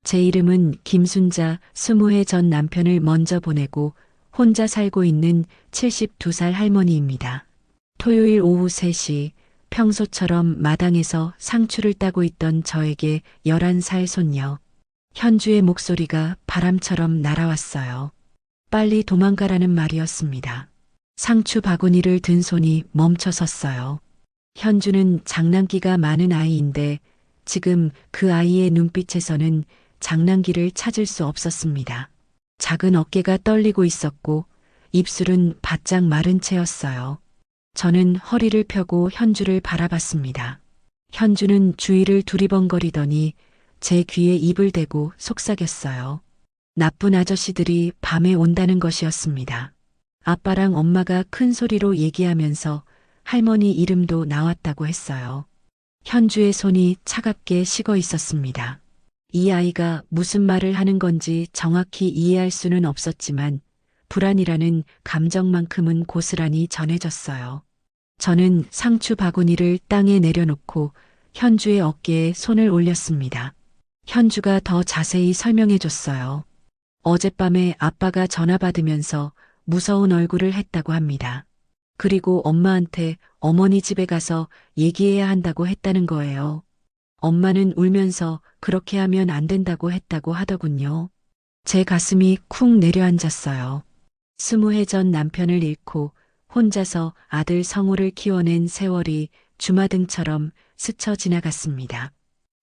제 이름은 김순자, 20해 전 남편을 먼저 보내고 혼자 살고 있는 72살 할머니입니다. 토요일 오후 3시 평소처럼 마당에서 상추를 따고 있던 저에게 11살 손녀 현주의 목소리가 바람처럼 날아왔어요. 빨리 도망가라는 말이었습니다. 상추 바구니를 든 손이 멈춰 섰어요. 현주는 장난기가 많은 아이인데 지금 그 아이의 눈빛에서는 장난기를 찾을 수 없었습니다. 작은 어깨가 떨리고 있었고 입술은 바짝 마른 채였어요. 저는 허리를 펴고 현주를 바라봤습니다. 현주는 주위를 두리번거리더니 제 귀에 입을 대고 속삭였어요. 나쁜 아저씨들이 밤에 온다는 것이었습니다. 아빠랑 엄마가 큰 소리로 얘기하면서 할머니 이름도 나왔다고 했어요. 현주의 손이 차갑게 식어 있었습니다. 이 아이가 무슨 말을 하는 건지 정확히 이해할 수는 없었지만 불안이라는 감정만큼은 고스란히 전해졌어요. 저는 상추 바구니를 땅에 내려놓고 현주의 어깨에 손을 올렸습니다. 현주가 더 자세히 설명해 줬어요. 어젯밤에 아빠가 전화 받으면서 무서운 얼굴을 했다고 합니다. 그리고 엄마한테 어머니 집에 가서 얘기해야 한다고 했다는 거예요. 엄마는 울면서 그렇게 하면 안 된다고 했다고 하더군요. 제 가슴이 쿵 내려앉았어요. 20해 전 남편을 잃고 혼자서 아들 성우를 키워낸 세월이 주마등처럼 스쳐 지나갔습니다.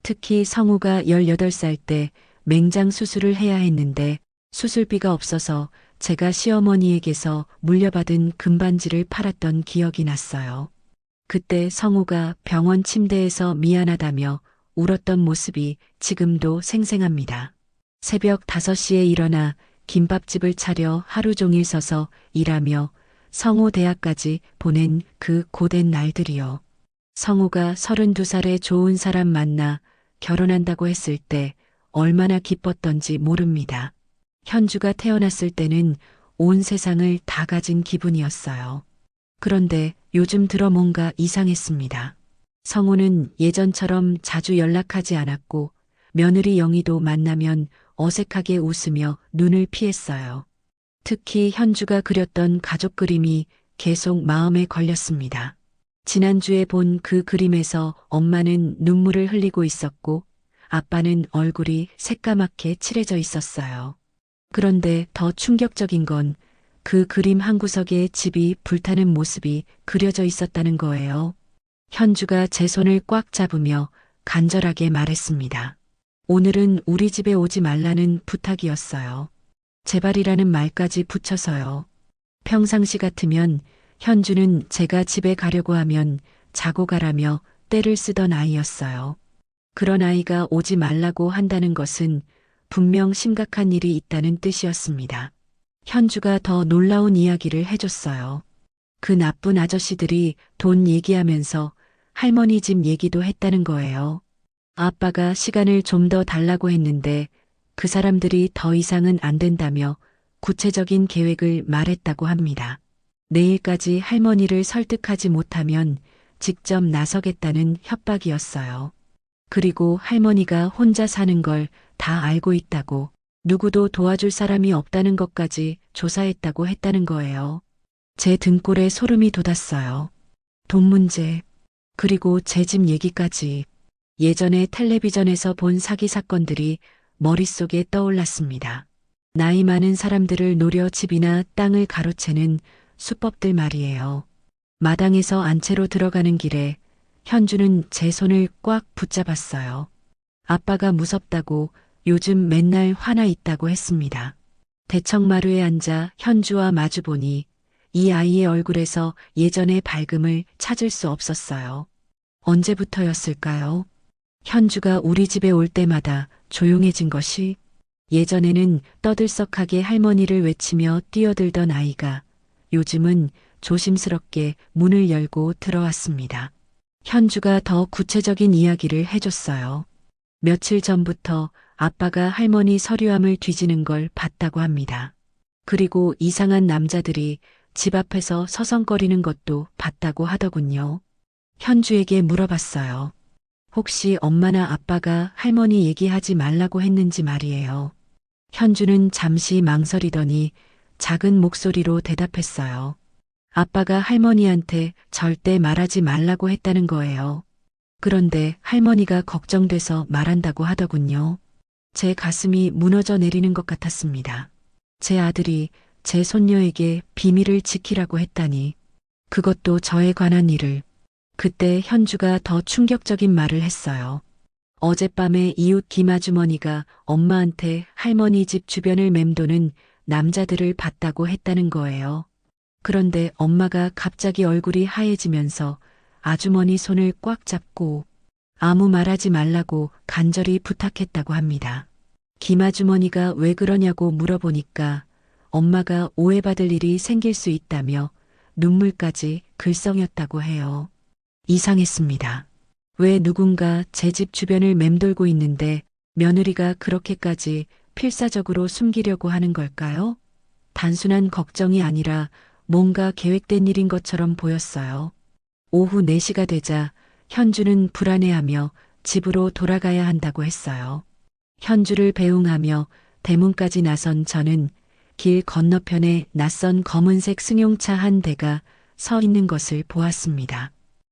특히 성우가 18살 때 맹장 수술을 해야 했는데 수술비가 없어서 제가 시어머니에게서 물려받은 금반지를 팔았던 기억이 났어요. 그때 성우가 병원 침대에서 미안하다며 울었던 모습이 지금도 생생합니다. 새벽 5시에 일어나 김밥집을 차려 하루 종일 서서 일하며 성우 대학까지 보낸 그 고된 날들이요. 성우가 32살에 좋은 사람 만나 결혼한다고 했을 때 얼마나 기뻤던지 모릅니다. 현주가 태어났을 때는 온 세상을 다 가진 기분이었어요. 그런데 요즘 들어 뭔가 이상했습니다. 성우는 예전처럼 자주 연락하지 않았고 며느리 영희도 만나면 어색하게 웃으며 눈을 피했어요. 특히 현주가 그렸던 가족 그림이 계속 마음에 걸렸습니다. 지난주에 본 그 그림에서 엄마는 눈물을 흘리고 있었고 아빠는 얼굴이 새까맣게 칠해져 있었어요. 그런데 더 충격적인 건 그 그림 한 구석에 집이 불타는 모습이 그려져 있었다는 거예요. 현주가 제 손을 꽉 잡으며 간절하게 말했습니다. 오늘은 우리 집에 오지 말라는 부탁이었어요. 제발이라는 말까지 붙여서요. 평상시 같으면 현주는 제가 집에 가려고 하면 자고 가라며 떼를 쓰던 아이였어요. 그런 아이가 오지 말라고 한다는 것은 분명 심각한 일이 있다는 뜻이었습니다. 현주가 더 놀라운 이야기를 해줬어요. 그 나쁜 아저씨들이 돈 얘기하면서 할머니 집 얘기도 했다는 거예요. 아빠가 시간을 좀 더 달라고 했는데 그 사람들이 더 이상은 안 된다며 구체적인 계획을 말했다고 합니다. 내일까지 할머니를 설득하지 못하면 직접 나서겠다는 협박이었어요. 그리고 할머니가 혼자 사는 걸 다 알고 있다고 누구도 도와줄 사람이 없다는 것까지 조사했다고 했다는 거예요. 제 등골에 소름이 돋았어요. 돈 문제, 그리고 제 집 얘기까지. 예전에 텔레비전에서 본 사기 사건들이 머릿속에 떠올랐습니다. 나이 많은 사람들을 노려 집이나 땅을 가로채는 수법들 말이에요. 마당에서 안채로 들어가는 길에 현주는 제 손을 꽉 붙잡았어요. 아빠가 무섭다고 요즘 맨날 화나 있다고 했습니다. 대청마루에 앉아 현주와 마주보니 이 아이의 얼굴에서 예전의 밝음을 찾을 수 없었어요. 언제부터였을까요? 현주가 우리 집에 올 때마다 조용해진 것이, 예전에는 떠들썩하게 할머니를 외치며 뛰어들던 아이가 요즘은 조심스럽게 문을 열고 들어왔습니다. 현주가 더 구체적인 이야기를 해줬어요. 며칠 전부터 아빠가 할머니 서류함을 뒤지는 걸 봤다고 합니다. 그리고 이상한 남자들이 집 앞에서 서성거리는 것도 봤다고 하더군요. 현주에게 물어봤어요. 혹시 엄마나 아빠가 할머니 얘기하지 말라고 했는지 말이에요. 현주는 잠시 망설이더니 작은 목소리로 대답했어요. 아빠가 할머니한테 절대 말하지 말라고 했다는 거예요. 그런데 할머니가 걱정돼서 말한다고 하더군요. 제 가슴이 무너져 내리는 것 같았습니다. 제 아들이 제 손녀에게 비밀을 지키라고 했다니. 그것도 저에 관한 일을. 그때 현주가 더 충격적인 말을 했어요. 어젯밤에 이웃 김아주머니가 엄마한테 할머니 집 주변을 맴도는 남자들을 봤다고 했다는 거예요. 그런데 엄마가 갑자기 얼굴이 하얘지면서 아주머니 손을 꽉 잡고 아무 말하지 말라고 간절히 부탁했다고 합니다. 김아주머니가 왜 그러냐고 물어보니까 엄마가 오해받을 일이 생길 수 있다며 눈물까지 글썽였다고 해요. 이상했습니다. 왜 누군가 제 집 주변을 맴돌고 있는데 며느리가 그렇게까지 필사적으로 숨기려고 하는 걸까요? 단순한 걱정이 아니라 뭔가 계획된 일인 것처럼 보였어요. 오후 4시가 되자 현주는 불안해하며 집으로 돌아가야 한다고 했어요. 현주를 배웅하며 대문까지 나선 저는 길 건너편에 낯선 검은색 승용차 한 대가 서 있는 것을 보았습니다.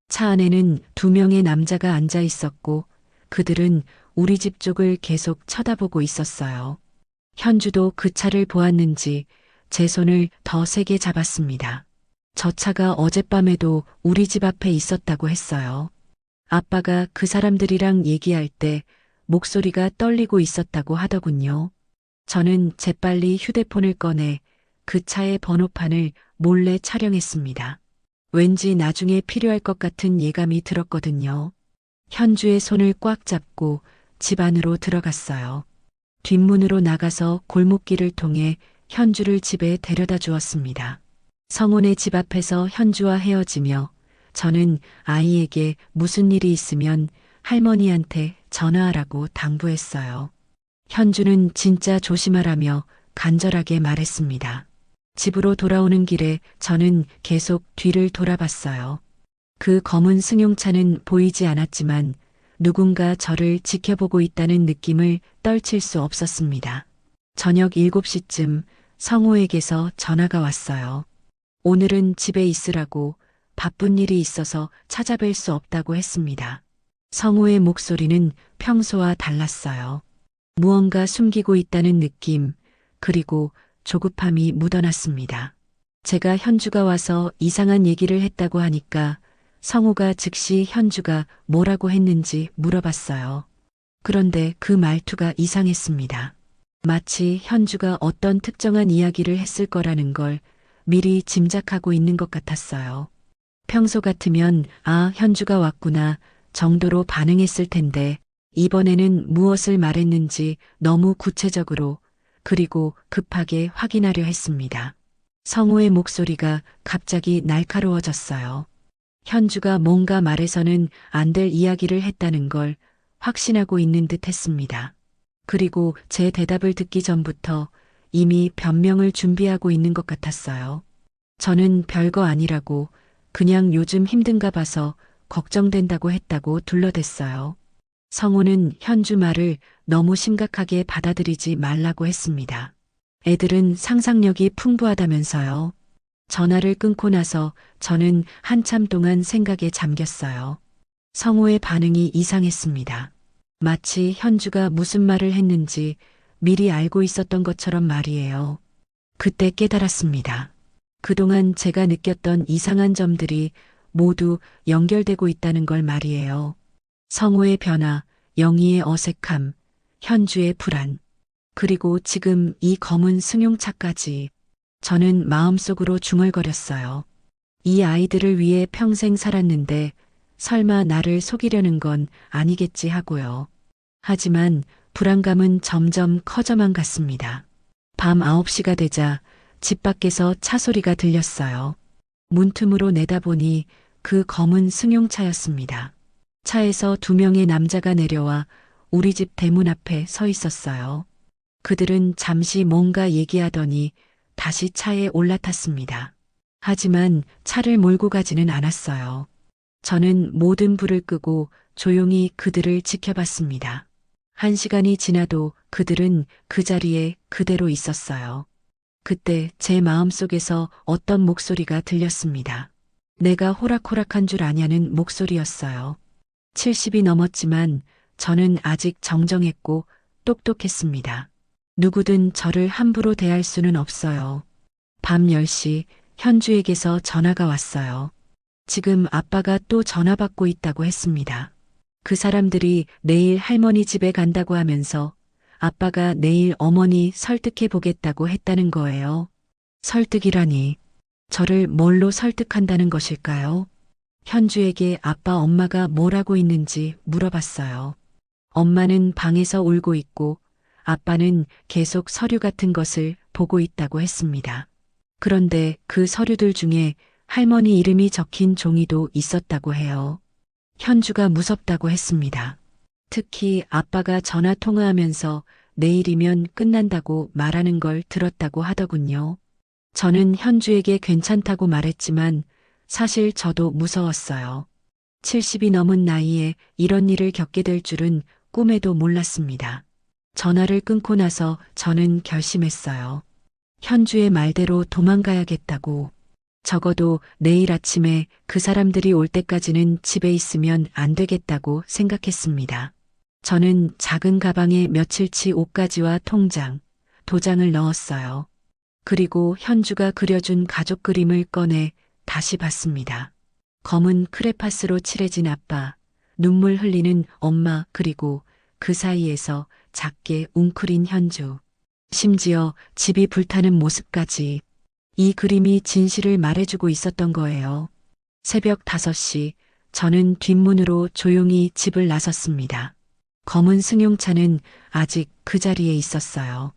차 안에는 2명의 남자가 앉아 있었고 그들은 우리 집 쪽을 계속 쳐다보고 있었어요. 현주도 그 차를 보았는지 제 손을 더 세게 잡았습니다. 저 차가 어젯밤에도 우리 집 앞에 있었다고 했어요. 아빠가 그 사람들이랑 얘기할 때 목소리가 떨리고 있었다고 하더군요. 저는 재빨리 휴대폰을 꺼내 그 차의 번호판을 몰래 촬영했습니다. 왠지 나중에 필요할 것 같은 예감이 들었거든요. 현주의 손을 꽉 잡고 집 안으로 들어갔어요. 뒷문으로 나가서 골목길을 통해 현주를 집에 데려다 주었습니다. 성훈의 집 앞에서 현주와 헤어지며 저는 아이에게 무슨 일이 있으면 할머니한테 전화하라고 당부했어요. 현주는 진짜 조심하라며 간절하게 말했습니다. 집으로 돌아오는 길에 저는 계속 뒤를 돌아봤어요. 그 검은 승용차는 보이지 않았지만 누군가 저를 지켜보고 있다는 느낌을 떨칠 수 없었습니다. 저녁 7시쯤 성호에게서 전화가 왔어요. 오늘은 집에 있으라고 바쁜 일이 있어서 찾아뵐 수 없다고 했습니다. 성호의 목소리는 평소와 달랐어요. 무언가 숨기고 있다는 느낌, 그리고 조급함이 묻어났습니다. 제가 현주가 와서 이상한 얘기를 했다고 하니까 성호가 즉시 현주가 뭐라고 했는지 물어봤어요. 그런데 그 말투가 이상했습니다. 마치 현주가 어떤 특정한 이야기를 했을 거라는 걸 미리 짐작하고 있는 것 같았어요. 평소 같으면 아, 현주가 왔구나 정도로 반응했을 텐데 이번에는 무엇을 말했는지 너무 구체적으로 그리고 급하게 확인하려 했습니다. 성호의 목소리가 갑자기 날카로워졌어요. 현주가 뭔가 말해서는 안 될 이야기를 했다는 걸 확신하고 있는 듯 했습니다. 그리고 제 대답을 듣기 전부터 이미 변명을 준비하고 있는 것 같았어요. 저는 별거 아니라고 그냥 요즘 힘든가 봐서 걱정된다고 했다고 둘러댔어요. 성호는 현주 말을 너무 심각하게 받아들이지 말라고 했습니다. 애들은 상상력이 풍부하다면서요. 전화를 끊고 나서 저는 한참 동안 생각에 잠겼어요. 성호의 반응이 이상했습니다. 마치 현주가 무슨 말을 했는지 미리 알고 있었던 것처럼 말이에요. 그때 깨달았습니다. 그동안 제가 느꼈던 이상한 점들이 모두 연결되고 있다는 걸 말이에요. 성호의 변화, 영희의 어색함, 현주의 불안, 그리고 지금 이 검은 승용차까지. 저는 마음속으로 중얼거렸어요. 이 아이들을 위해 평생 살았는데 설마 나를 속이려는 건 아니겠지 하고요. 하지만 불안감은 점점 커져만 갔습니다. 밤 9시가 되자 집 밖에서 차 소리가 들렸어요. 문틈으로 내다보니 그 검은 승용차였습니다. 차에서 2명의 남자가 내려와 우리 집 대문 앞에 서 있었어요. 그들은 잠시 뭔가 얘기하더니 다시 차에 올라탔습니다. 하지만 차를 몰고 가지는 않았어요. 저는 모든 불을 끄고 조용히 그들을 지켜봤습니다. 1시간이 지나도 그들은 그 자리에 그대로 있었어요. 그때 제 마음속에서 어떤 목소리가 들렸습니다. 내가 호락호락한 줄 아냐는 목소리였어요. 70이 넘었지만 저는 아직 정정했고 똑똑했습니다. 누구든 저를 함부로 대할 수는 없어요. 밤 10시 현주에게서 전화가 왔어요. 지금 아빠가 또 전화 받고 있다고 했습니다. 그 사람들이 내일 할머니 집에 간다고 하면서 아빠가 내일 어머니 설득해 보겠다고 했다는 거예요. 설득이라니. 저를 뭘로 설득한다는 것일까요? 현주에게 아빠 엄마가 뭐라고 있는지 물어봤어요. 엄마는 방에서 울고 있고 아빠는 계속 서류 같은 것을 보고 있다고 했습니다. 그런데 그 서류들 중에 할머니 이름이 적힌 종이도 있었다고 해요. 현주가 무섭다고 했습니다. 특히 아빠가 전화 통화하면서 내일이면 끝난다고 말하는 걸 들었다고 하더군요. 저는 현주에게 괜찮다고 말했지만 사실 저도 무서웠어요. 70이 넘은 나이에 이런 일을 겪게 될 줄은 꿈에도 몰랐습니다. 전화를 끊고 나서 저는 결심했어요. 현주의 말대로 도망가야겠다고. 적어도 내일 아침에 그 사람들이 올 때까지는 집에 있으면 안 되겠다고 생각했습니다. 저는 작은 가방에 며칠치 옷가지와 통장, 도장을 넣었어요. 그리고 현주가 그려준 가족 그림을 꺼내 다시 봤습니다. 검은 크레파스로 칠해진 아빠, 눈물 흘리는 엄마, 그리고 그 사이에서 작게 웅크린 현주. 심지어 집이 불타는 모습까지. 이 그림이 진실을 말해주고 있었던 거예요. 새벽 5시, 저는 뒷문으로 조용히 집을 나섰습니다. 검은 승용차는 아직 그 자리에 있었어요.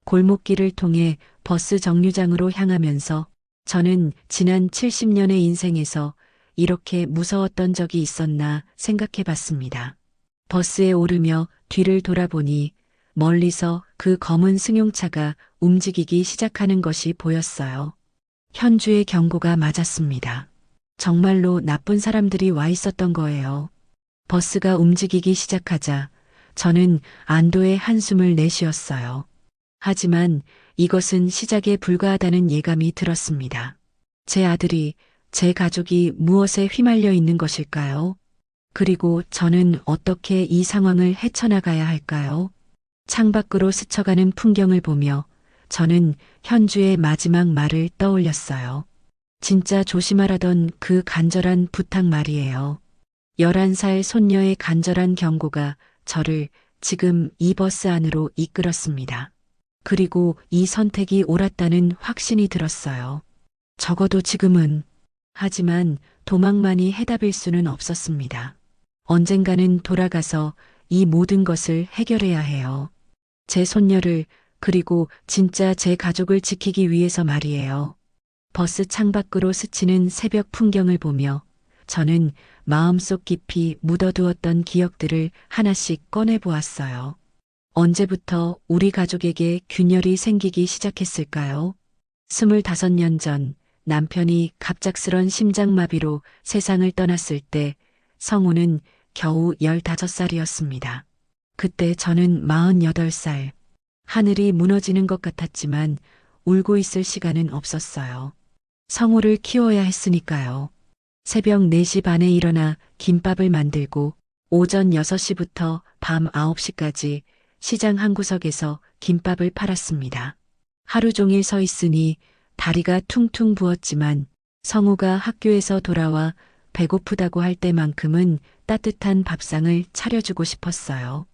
골목길을 통해 버스 정류장으로 향하면서 저는 지난 70년의 인생에서 이렇게 무서웠던 적이 있었나 생각해 봤습니다. 버스에 오르며 뒤를 돌아보니 멀리서 그 검은 승용차가 움직이기 시작하는 것이 보였어요. 현주의 경고가 맞았습니다. 정말로 나쁜 사람들이 와 있었던 거예요. 버스가 움직이기 시작하자 저는 안도의 한숨을 내쉬었어요. 하지만 이것은 시작에 불과하다는 예감이 들었습니다. 제 아들이, 제 가족이 무엇에 휘말려 있는 것일까요? 그리고 저는 어떻게 이 상황을 헤쳐나가야 할까요? 창밖으로 스쳐가는 풍경을 보며 저는 현주의 마지막 말을 떠올렸어요. 진짜 조심하라던 그 간절한 부탁 말이에요. 11살 손녀의 간절한 경고가 저를 지금 이 버스 안으로 이끌었습니다. 그리고 이 선택이 옳았다는 확신이 들었어요. 적어도 지금은. 하지만 도망만이 해답일 수는 없었습니다. 언젠가는 돌아가서 이 모든 것을 해결해야 해요. 제 손녀를, 그리고 진짜 제 가족을 지키기 위해서 말이에요. 버스 창밖으로 스치는 새벽 풍경을 보며 저는 마음속 깊이 묻어두었던 기억들을 하나씩 꺼내보았어요. 언제부터 우리 가족에게 균열이 생기기 시작했을까요? 25년 전 남편이 갑작스런 심장마비로 세상을 떠났을 때 성우는 겨우 15살이었습니다. 그때 저는 48살. 하늘이 무너지는 것 같았지만 울고 있을 시간은 없었어요. 성우를 키워야 했으니까요. 새벽 4시 반에 일어나 김밥을 만들고 오전 6시부터 밤 9시까지 시장 한 구석에서 김밥을 팔았습니다. 하루 종일 서 있으니 다리가 퉁퉁 부었지만 성우가 학교에서 돌아와 배고프다고 할 때만큼은 따뜻한 밥상을 차려주고 싶었어요.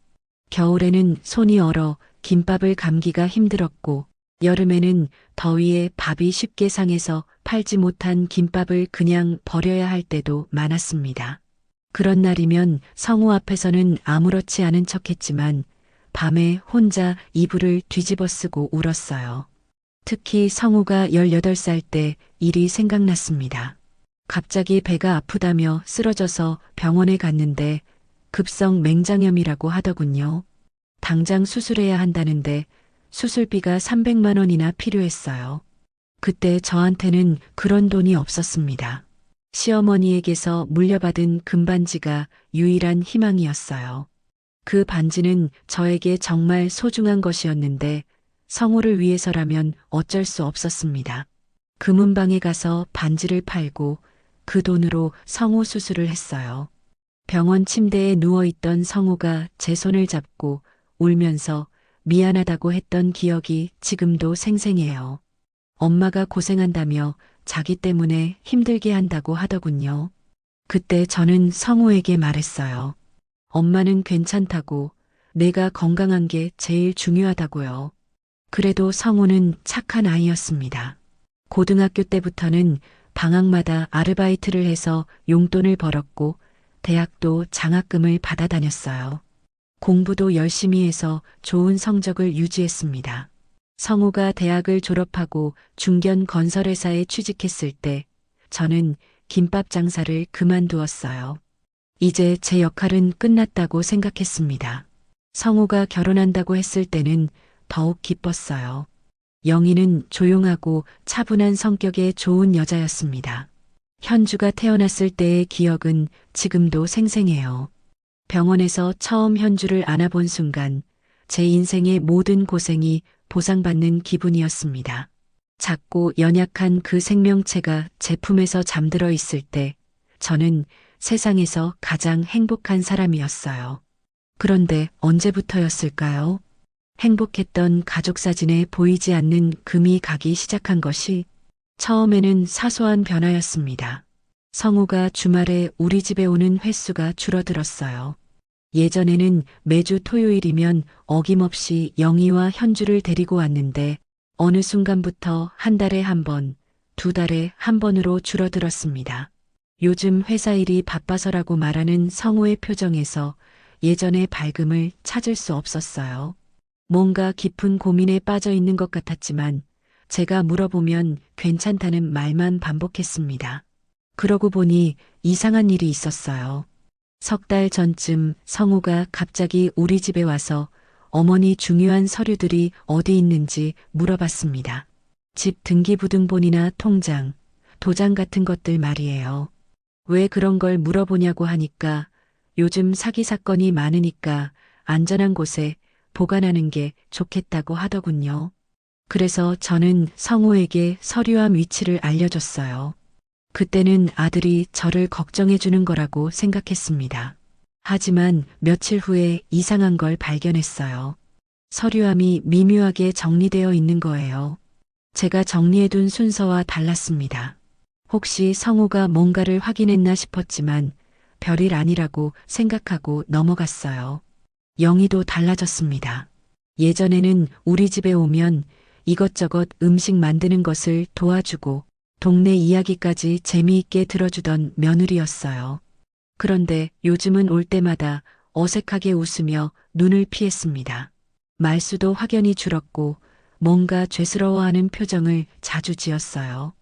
겨울에는 손이 얼어 김밥을 감기가 힘들었고 여름에는 더위에 밥이 쉽게 상해서 팔지 못한 김밥을 그냥 버려야 할 때도 많았습니다. 그런 날이면 성우 앞에서는 아무렇지 않은 척했지만 밤에 혼자 이불을 뒤집어 쓰고 울었어요. 특히 성우가 18살 때 일이 생각났습니다. 갑자기 배가 아프다며 쓰러져서 병원에 갔는데 급성 맹장염이라고 하더군요. 당장 수술해야 한다는데 수술비가 300만 원이나 필요했어요. 그때 저한테는 그런 돈이 없었습니다. 시어머니에게서 물려받은 금반지가 유일한 희망이었어요. 그 반지는 저에게 정말 소중한 것이었는데 성우를 위해서라면 어쩔 수 없었습니다. 금은방에 가서 반지를 팔고 그 돈으로 성우 수술을 했어요. 병원 침대에 누워있던 성우가 제 손을 잡고 울면서 미안하다고 했던 기억이 지금도 생생해요. 엄마가 고생한다며 자기 때문에 힘들게 한다고 하더군요. 그때 저는 성우에게 말했어요. 엄마는 괜찮다고, 내가 건강한 게 제일 중요하다고요. 그래도 성우는 착한 아이였습니다. 고등학교 때부터는 방학마다 아르바이트를 해서 용돈을 벌었고 대학도 장학금을 받아 다녔어요. 공부도 열심히 해서 좋은 성적을 유지했습니다. 성우가 대학을 졸업하고 중견 건설회사에 취직했을 때 저는 김밥 장사를 그만두었어요. 이제 제 역할은 끝났다고 생각했습니다. 성우가 결혼한다고 했을 때는 더욱 기뻤어요. 영희는 조용하고 차분한 성격의 좋은 여자였습니다. 현주가 태어났을 때의 기억은 지금도 생생해요. 병원에서 처음 현주를 안아본 순간 제 인생의 모든 고생이 보상받는 기분이었습니다. 작고 연약한 그 생명체가 제 품에서 잠들어 있을 때 저는 세상에서 가장 행복한 사람이었어요. 그런데 언제부터였을까요? 행복했던 가족 사진에 보이지 않는 금이 가기 시작한 것이 처음에는 사소한 변화였습니다. 성우가 주말에 우리 집에 오는 횟수가 줄어들었어요. 예전에는 매주 토요일이면 어김없이 영희와 현주를 데리고 왔는데 어느 순간부터 한 달에 한 번, 두 달에 한 번으로 줄어들었습니다. 요즘 회사 일이 바빠서라고 말하는 성우의 표정에서 예전의 밝음을 찾을 수 없었어요. 뭔가 깊은 고민에 빠져 있는 것 같았지만 제가 물어보면 괜찮다는 말만 반복했습니다. 그러고 보니 이상한 일이 있었어요. 석 달 전쯤 성우가 갑자기 우리 집에 와서 어머니 중요한 서류들이 어디 있는지 물어봤습니다. 집 등기부등본이나 통장, 도장 같은 것들 말이에요. 왜 그런 걸 물어보냐고 하니까 요즘 사기 사건이 많으니까 안전한 곳에 보관하는 게 좋겠다고 하더군요. 그래서 저는 성우에게 서류함 위치를 알려줬어요. 그때는 아들이 저를 걱정해 주는 거라고 생각했습니다. 하지만 며칠 후에 이상한 걸 발견했어요. 서류함이 미묘하게 정리되어 있는 거예요. 제가 정리해둔 순서와 달랐습니다. 혹시 성우가 뭔가를 확인했나 싶었지만 별일 아니라고 생각하고 넘어갔어요. 영희도 달라졌습니다. 예전에는 우리 집에 오면 이것저것 음식 만드는 것을 도와주고 동네 이야기까지 재미있게 들어주던 며느리였어요. 그런데 요즘은 올 때마다 어색하게 웃으며 눈을 피했습니다. 말수도 확연히 줄었고 뭔가 죄스러워하는 표정을 자주 지었어요.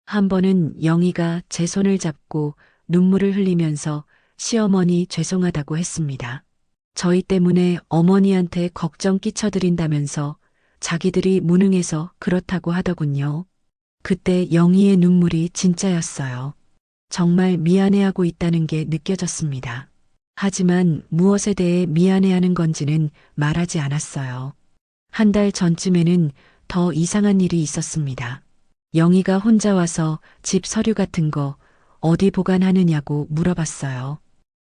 한 번은 영희가 제 손을 잡고 눈물을 흘리면서 시어머니 죄송하다고 했습니다. 저희 때문에 어머니한테 걱정 끼쳐드린다면서 자기들이 무능해서 그렇다고 하더군요. 그때 영희의 눈물이 진짜였어요. 정말 미안해하고 있다는 게 느껴졌습니다. 하지만 무엇에 대해 미안해하는 건지는 말하지 않았어요. 한 달 전쯤에는 더 이상한 일이 있었습니다. 영희가 혼자 와서 집 서류 같은 거 어디 보관하느냐고 물어봤어요.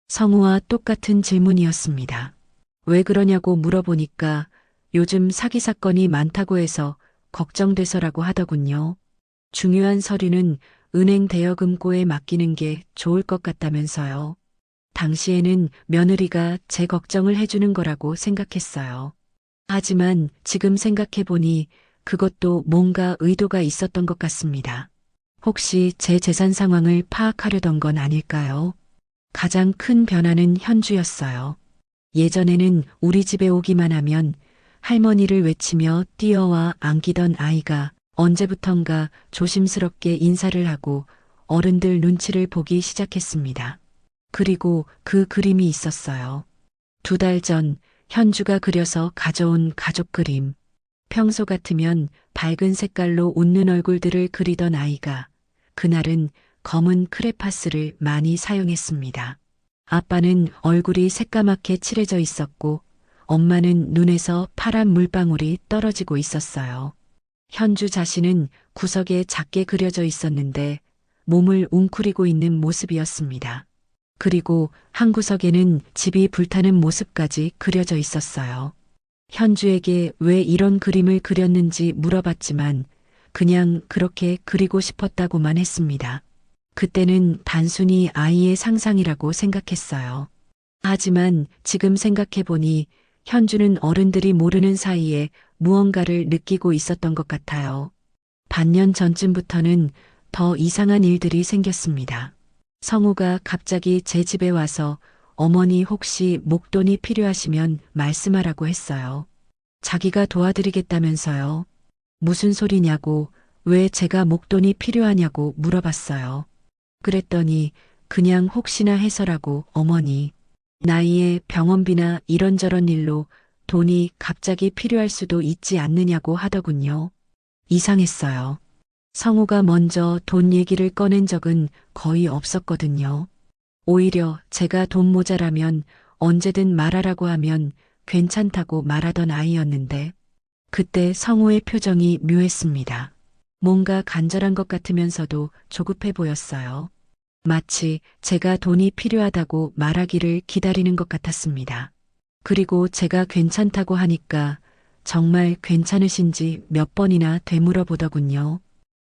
성우와 똑같은 질문이었습니다. 왜 그러냐고 물어보니까 요즘 사기 사건이 많다고 해서 걱정돼서라고 하더군요. 중요한 서류는 은행 대여금고에 맡기는 게 좋을 것 같다면서요. 당시에는 며느리가 제 걱정을 해주는 거라고 생각했어요. 하지만 지금 생각해보니 그것도 뭔가 의도가 있었던 것 같습니다. 혹시 제 재산 상황을 파악하려던 건 아닐까요? 가장 큰 변화는 현주였어요. 예전에는 우리 집에 오기만 하면 할머니를 외치며 뛰어와 안기던 아이가 언제부턴가 조심스럽게 인사를 하고 어른들 눈치를 보기 시작했습니다. 그리고 그 그림이 있었어요. 두 달 전 현주가 그려서 가져온 가족 그림. 평소 같으면 밝은 색깔로 웃는 얼굴들을 그리던 아이가 그날은 검은 크레파스를 많이 사용했습니다. 아빠는 얼굴이 새까맣게 칠해져 있었고 엄마는 눈에서 파란 물방울이 떨어지고 있었어요. 현주 자신은 구석에 작게 그려져 있었는데 몸을 웅크리고 있는 모습이었습니다. 그리고 한 구석에는 집이 불타는 모습까지 그려져 있었어요. 현주에게 왜 이런 그림을 그렸는지 물어봤지만 그냥 그렇게 그리고 싶었다고만 했습니다. 그때는 단순히 아이의 상상이라고 생각했어요. 하지만 지금 생각해보니 현주는 어른들이 모르는 사이에 무언가를 느끼고 있었던 것 같아요. 반년 전쯤부터는 더 이상한 일들이 생겼습니다. 성우가 갑자기 제 집에 와서 어머니 혹시 목돈이 필요하시면 말씀하라고 했어요. 자기가 도와드리겠다면서요. 무슨 소리냐고, 왜 제가 목돈이 필요하냐고 물어봤어요. 그랬더니 그냥 혹시나 해서라고 어머니. 나이에 병원비나 이런저런 일로 돈이 갑자기 필요할 수도 있지 않느냐고 하더군요. 이상했어요. 성우가 먼저 돈 얘기를 꺼낸 적은 거의 없었거든요. 오히려 제가 돈 모자라면 언제든 말하라고 하면 괜찮다고 말하던 아이였는데 그때 성우의 표정이 묘했습니다. 뭔가 간절한 것 같으면서도 조급해 보였어요. 마치 제가 돈이 필요하다고 말하기를 기다리는 것 같았습니다. 그리고 제가 괜찮다고 하니까 정말 괜찮으신지 몇 번이나 되물어보더군요.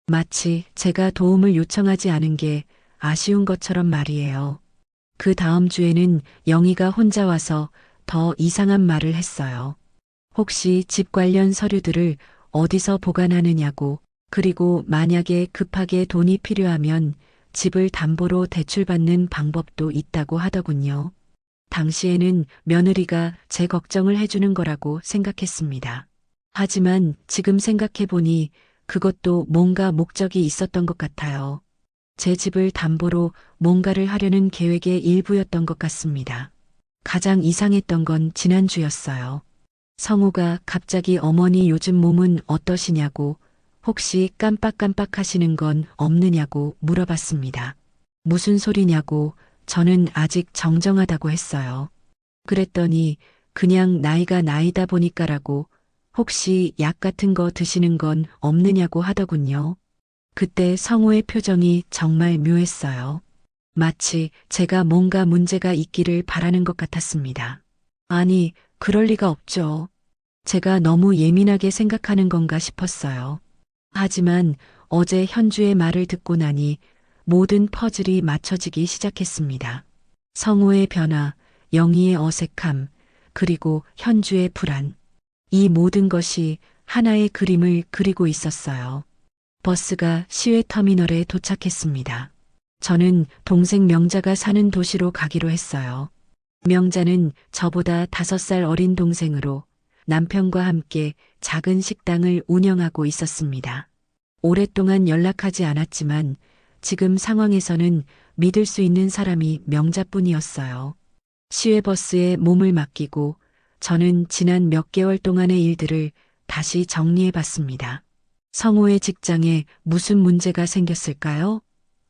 마치 제가 도움을 요청하지 않은 게 아쉬운 것처럼 말이에요. 그 다음 주에는 영희가 혼자 와서 더 이상한 말을 했어요. 혹시 집 관련 서류들을 어디서 보관하느냐고, 그리고 만약에 급하게 돈이 필요하면 집을 담보로 대출받는 방법도 있다고 하더군요. 당시에는 며느리가 제 걱정을 해주는 거라고 생각했습니다. 하지만 지금 생각해보니 그것도 뭔가 목적이 있었던 것 같아요. 제 집을 담보로 뭔가를 하려는 계획의 일부였던 것 같습니다. 가장 이상했던 건 지난주였어요. 성우가 갑자기 어머니 요즘 몸은 어떠시냐고, 혹시 깜빡깜빡 하시는 건 없느냐고 물어봤습니다. 무슨 소리냐고 저는 아직 정정하다고 했어요. 그랬더니 그냥 나이가 나이다 보니까라고, 혹시 약 같은 거 드시는 건 없느냐고 하더군요. 그때 성우의 표정이 정말 묘했어요. 마치 제가 뭔가 문제가 있기를 바라는 것 같았습니다. 아니, 그럴 리가 없죠. 제가 너무 예민하게 생각하는 건가 싶었어요. 하지만 어제 현주의 말을 듣고 나니 모든 퍼즐이 맞춰지기 시작했습니다. 성우의 변화, 영희의 어색함, 그리고 현주의 불안. 이 모든 것이 하나의 그림을 그리고 있었어요. 버스가 시외터미널에 도착했습니다. 저는 동생 명자가 사는 도시로 가기로 했어요. 명자는 저보다 5살 어린 동생으로 남편과 함께 작은 식당을 운영하고 있었습니다. 오랫동안 연락하지 않았지만 지금 상황에서는 믿을 수 있는 사람이 명자뿐이었어요. 시외버스에 몸을 맡기고 저는 지난 몇 개월 동안의 일들을 다시 정리해 봤습니다. 성우의 직장에 무슨 문제가 생겼을까요?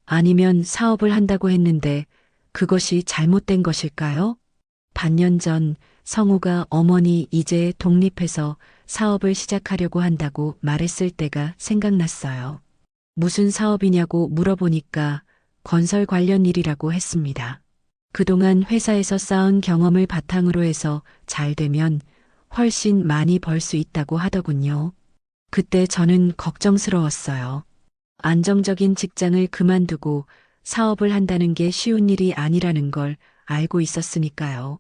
아니면 사업을 한다고 했는데 그것이 잘못된 것일까요? 반년 전 성우가 어머니 이제 독립해서 사업을 시작하려고 한다고 말했을 때가 생각났어요. 무슨 사업이냐고 물어보니까 건설 관련 일이라고 했습니다. 그동안 회사에서 쌓은 경험을 바탕으로 해서 잘 되면 훨씬 많이 벌 수 있다고 하더군요. 그때 저는 걱정스러웠어요. 안정적인 직장을 그만두고 사업을 한다는 게 쉬운 일이 아니라는 걸 알고 있었으니까요.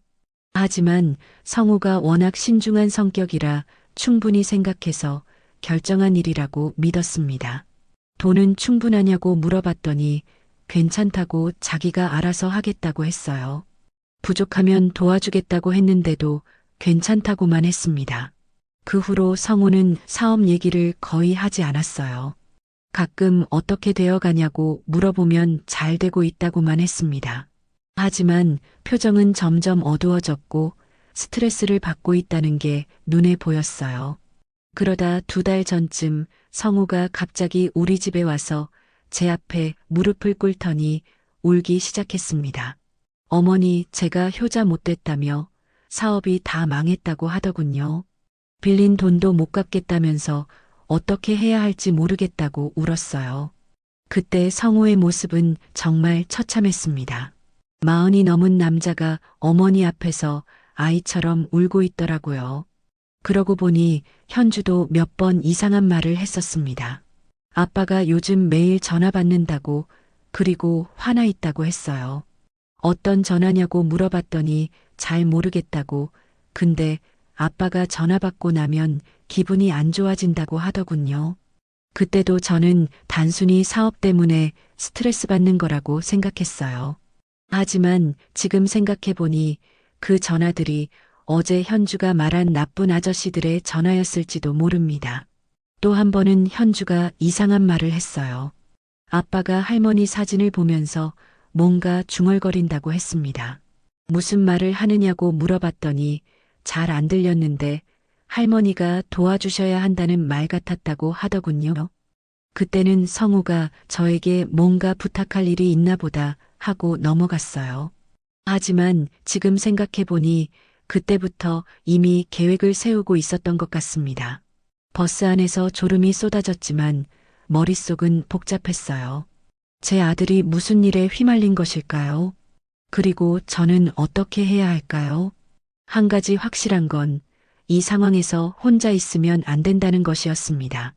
하지만 성우가 워낙 신중한 성격이라 충분히 생각해서 결정한 일이라고 믿었습니다. 돈은 충분하냐고 물어봤더니 괜찮다고 자기가 알아서 하겠다고 했어요. 부족하면 도와주겠다고 했는데도 괜찮다고만 했습니다. 그 후로 성우는 사업 얘기를 거의 하지 않았어요. 가끔 어떻게 되어 가냐고 물어보면 잘 되고 있다고만 했습니다. 하지만 표정은 점점 어두워졌고 스트레스를 받고 있다는 게 눈에 보였어요. 그러다 2달 전쯤 성우가 갑자기 우리 집에 와서 제 앞에 무릎을 꿇더니 울기 시작했습니다. 어머니, 제가 효자 못 됐다며 사업이 다 망했다고 하더군요. 빌린 돈도 못 갚겠다면서 어떻게 해야 할지 모르겠다고 울었어요. 그때 성우의 모습은 정말 처참했습니다. 40이 넘은 남자가 어머니 앞에서 아이처럼 울고 있더라고요. 그러고 보니 현주도 몇 번 이상한 말을 했었습니다. 아빠가 요즘 매일 전화 받는다고, 그리고 화나 있다고 했어요. 어떤 전화냐고 물어봤더니 잘 모르겠다고, 근데 아빠가 전화 받고 나면 기분이 안 좋아진다고 하더군요. 그때도 저는 단순히 사업 때문에 스트레스 받는 거라고 생각했어요. 하지만 지금 생각해보니 그 전화들이 어제 현주가 말한 나쁜 아저씨들의 전화였을지도 모릅니다. 또 한 번은 현주가 이상한 말을 했어요. 아빠가 할머니 사진을 보면서 뭔가 중얼거린다고 했습니다. 무슨 말을 하느냐고 물어봤더니 잘 안 들렸는데 할머니가 도와주셔야 한다는 말 같았다고 하더군요. 그때는 성우가 저에게 뭔가 부탁할 일이 있나 보다 하고 넘어갔어요. 하지만 지금 생각해보니 그때부터 이미 계획을 세우고 있었던 것 같습니다. 버스 안에서 졸음이 쏟아졌지만 머릿속은 복잡했어요. 제 아들이 무슨 일에 휘말린 것일까요? 그리고 저는 어떻게 해야 할까요? 한 가지 확실한 건 이 상황에서 혼자 있으면 안 된다는 것이었습니다.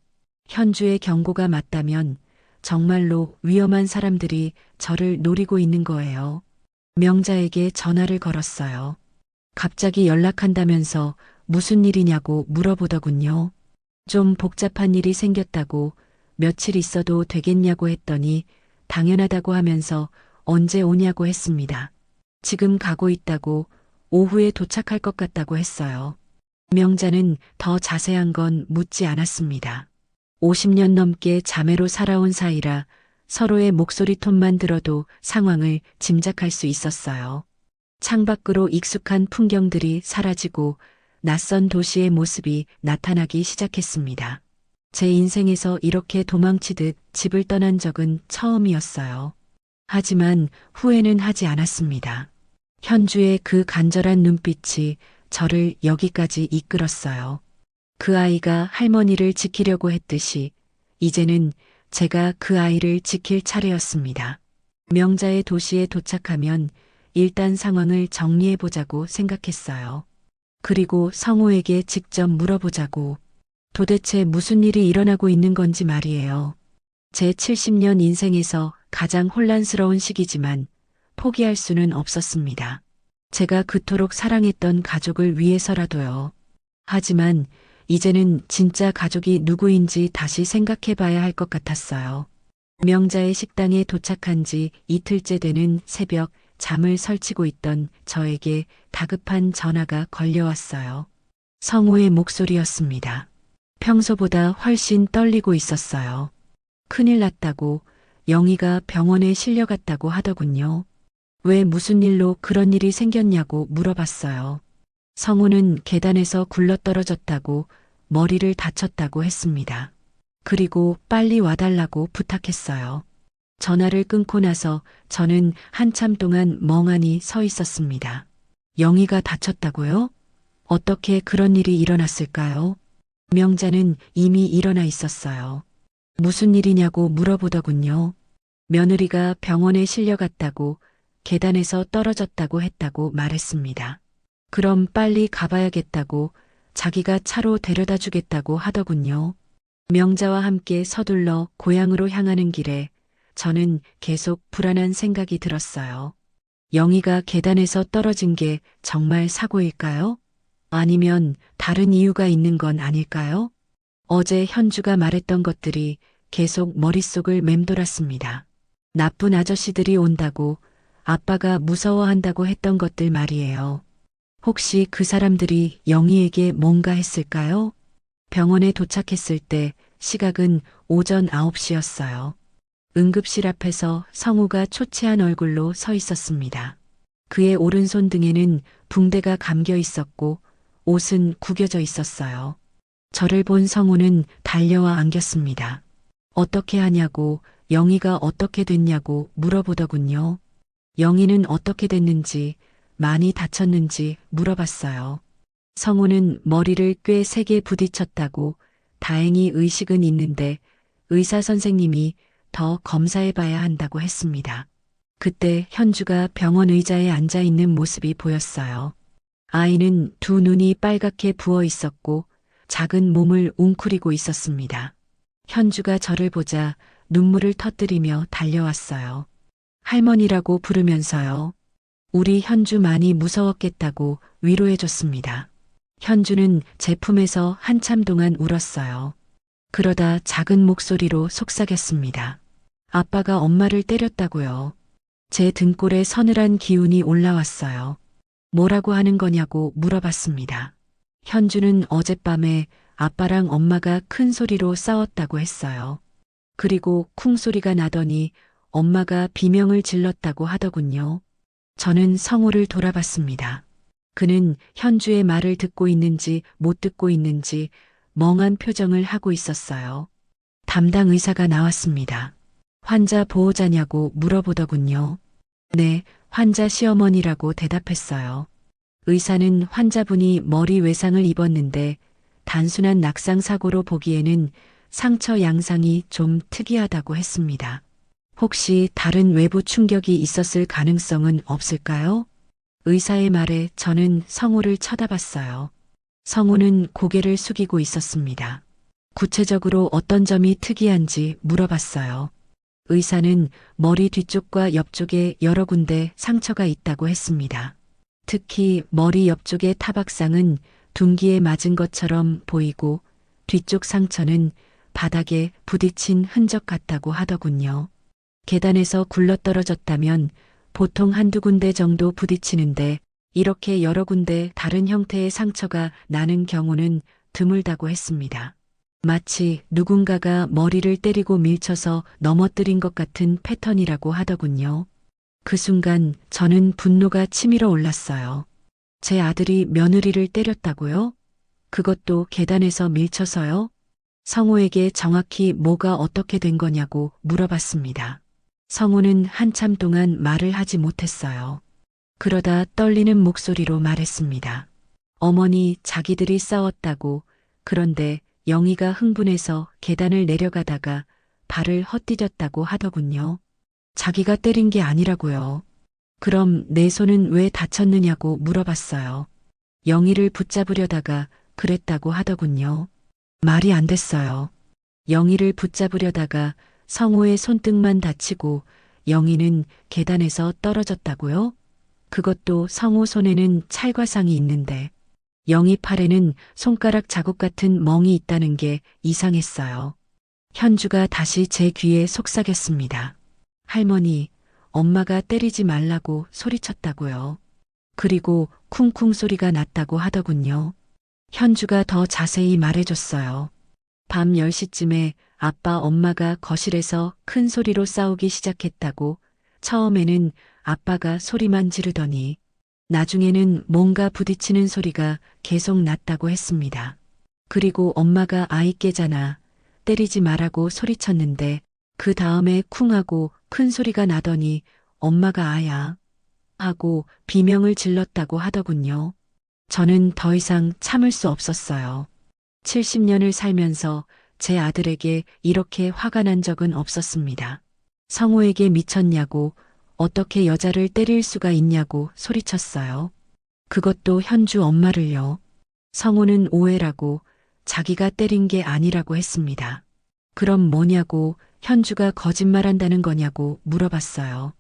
현주의 경고가 맞다면 정말로 위험한 사람들이 저를 노리고 있는 거예요. 명자에게 전화를 걸었어요. 갑자기 연락한다면서 무슨 일이냐고 물어보더군요. 좀 복잡한 일이 생겼다고, 며칠 있어도 되겠냐고 했더니 당연하다고 하면서 언제 오냐고 했습니다. 지금 가고 있다고, 오후에 도착할 것 같다고 했어요. 명자는 더 자세한 건 묻지 않았습니다. 50년 넘게 자매로 살아온 사이라 서로의 목소리 톤만 들어도 상황을 짐작할 수 있었어요. 창밖으로 익숙한 풍경들이 사라지고 낯선 도시의 모습이 나타나기 시작했습니다. 제 인생에서 이렇게 도망치듯 집을 떠난 적은 처음이었어요. 하지만 후회는 하지 않았습니다. 현주의 그 간절한 눈빛이 저를 여기까지 이끌었어요. 그 아이가 할머니를 지키려고 했듯이 이제는 제가 그 아이를 지킬 차례였습니다. 명자의 도시에 도착하면 일단 상황을 정리해보자고 생각했어요. 그리고 성우에게 직접 물어보자고. 도대체 무슨 일이 일어나고 있는 건지 말이에요. 제 70년 인생에서 가장 혼란스러운 시기지만 포기할 수는 없었습니다. 제가 그토록 사랑했던 가족을 위해서라도요. 하지만 이제는 진짜 가족이 누구인지 다시 생각해 봐야 할 것 같았어요. 명자의 식당에 도착한 지 이틀째 되는 새벽 잠을 설치고 있던 저에게 다급한 전화가 걸려왔어요. 성우의 목소리였습니다. 평소보다 훨씬 떨리고 있었어요. 큰일 났다고, 영희가 병원에 실려갔다고 하더군요. 왜 무슨 일로 그런 일이 생겼냐고 물어봤어요. 성우는 계단에서 굴러떨어졌다고, 머리를 다쳤다고 했습니다. 그리고 빨리 와달라고 부탁했어요. 전화를 끊고 나서 저는 한참 동안 멍하니 서 있었습니다. 영희가 다쳤다고요? 어떻게 그런 일이 일어났을까요? 명자는 이미 일어나 있었어요. 무슨 일이냐고 물어보더군요. 며느리가 병원에 실려갔다고, 계단에서 떨어졌다고 했다고 말했습니다. 그럼 빨리 가봐야겠다고, 자기가 차로 데려다 주겠다고 하더군요. 명자와 함께 서둘러 고향으로 향하는 길에 저는 계속 불안한 생각이 들었어요. 영희가 계단에서 떨어진 게 정말 사고일까요? 아니면 다른 이유가 있는 건 아닐까요? 어제 현주가 말했던 것들이 계속 머릿속을 맴돌았습니다. 나쁜 아저씨들이 온다고, 아빠가 무서워한다고 했던 것들 말이에요. 혹시 그 사람들이 영희에게 뭔가 했을까요? 병원에 도착했을 때 시각은 오전 9시였어요. 응급실 앞에서 성우가 초췌한 얼굴로 서 있었습니다. 그의 오른손 등에는 붕대가 감겨 있었고 옷은 구겨져 있었어요. 저를 본 성우는 달려와 안겼습니다. 어떻게 하냐고, 영희가 어떻게 됐냐고 물어보더군요. 영희는 어떻게 됐는지, 많이 다쳤는지 물어봤어요. 성우는 머리를 꽤 세게 부딪혔다고 다행히 의식은 있는데 의사 선생님이 더 검사해봐야 한다고 했습니다. 그때 현주가 병원 의자에 앉아 있는 모습이 보였어요. 아이는 두 눈이 빨갛게 부어 있었고 작은 몸을 웅크리고 있었습니다. 현주가 저를 보자 눈물을 터뜨리며 달려왔어요. 할머니라고 부르면서요. 우리 현주 많이 무서웠겠다고 위로해줬습니다. 현주는 제 품에서 한참 동안 울었어요. 그러다 작은 목소리로 속삭였습니다. 아빠가 엄마를 때렸다고요. 제 등골에 서늘한 기운이 올라왔어요. 뭐라고 하는 거냐고 물어봤습니다. 현주는 어젯밤에 아빠랑 엄마가 큰 소리로 싸웠다고 했어요. 그리고 쿵 소리가 나더니 엄마가 비명을 질렀다고 하더군요. 저는 성우를 돌아봤습니다. 그는 현주의 말을 듣고 있는지 못 듣고 있는지 멍한 표정을 하고 있었어요. 담당 의사가 나왔습니다. 환자 보호자냐고 물어보더군요. 네, 환자 시어머니라고 대답했어요. 의사는 환자분이 머리 외상을 입었는데 단순한 낙상 사고로 보기에는 상처 양상이 좀 특이하다고 했습니다. 혹시 다른 외부 충격이 있었을 가능성은 없을까요? 의사의 말에 저는 성우를 쳐다봤어요. 성우는 고개를 숙이고 있었습니다. 구체적으로 어떤 점이 특이한지 물어봤어요. 의사는 머리 뒤쪽과 옆쪽에 여러 군데 상처가 있다고 했습니다. 특히 머리 옆쪽의 타박상은 둔기에 맞은 것처럼 보이고 뒤쪽 상처는 바닥에 부딪힌 흔적 같다고 하더군요. 계단에서 굴러떨어졌다면 보통 한두 군데 정도 부딪히는데 이렇게 여러 군데 다른 형태의 상처가 나는 경우는 드물다고 했습니다. 마치 누군가가 머리를 때리고 밀쳐서 넘어뜨린 것 같은 패턴이라고 하더군요. 그 순간 저는 분노가 치밀어 올랐어요. 제 아들이 며느리를 때렸다고요? 그것도 계단에서 밀쳐서요? 성우에게 정확히 뭐가 어떻게 된 거냐고 물어봤습니다. 성우는 한참 동안 말을 하지 못했어요. 그러다 떨리는 목소리로 말했습니다. 어머니, 자기들이 싸웠다고. 그런데 영희가 흥분해서 계단을 내려가다가 발을 헛디뎠다고 하더군요. 자기가 때린 게 아니라고요. 그럼 내 손은 왜 다쳤느냐고 물어봤어요. 영희를 붙잡으려다가 그랬다고 하더군요. 말이 안 됐어요. 영희를 붙잡으려다가 성우의 손등만 다치고 영희는 계단에서 떨어졌다고요? 그것도 성우 손에는 찰과상이 있는데 영희 팔에는 손가락 자국 같은 멍이 있다는 게 이상했어요. 현주가 다시 제 귀에 속삭였습니다. 할머니, 엄마가 때리지 말라고 소리쳤다고요. 그리고 쿵쿵 소리가 났다고 하더군요. 현주가 더 자세히 말해줬어요. 밤 10시쯤에 아빠 엄마가 거실에서 큰 소리로 싸우기 시작했다고. 처음에는 아빠가 소리만 지르더니 나중에는 뭔가 부딪히는 소리가 계속 났다고 했습니다. 그리고 엄마가 아이 깨잖아. 때리지 말라고 소리쳤는데 그 다음에 쿵 하고 큰 소리가 나더니 엄마가 아야 하고 비명을 질렀다고 하더군요. 저는 더 이상 참을 수 없었어요. 70년을 살면서 제 아들에게 이렇게 화가 난 적은 없었습니다. 성우에게 미쳤냐고, 어떻게 여자를 때릴 수가 있냐고 소리쳤어요. 그것도 현주 엄마를요. 성우는 오해라고, 자기가 때린 게 아니라고 했습니다. 그럼 뭐냐고, 현주가 거짓말한다는 거냐고 물어봤어요.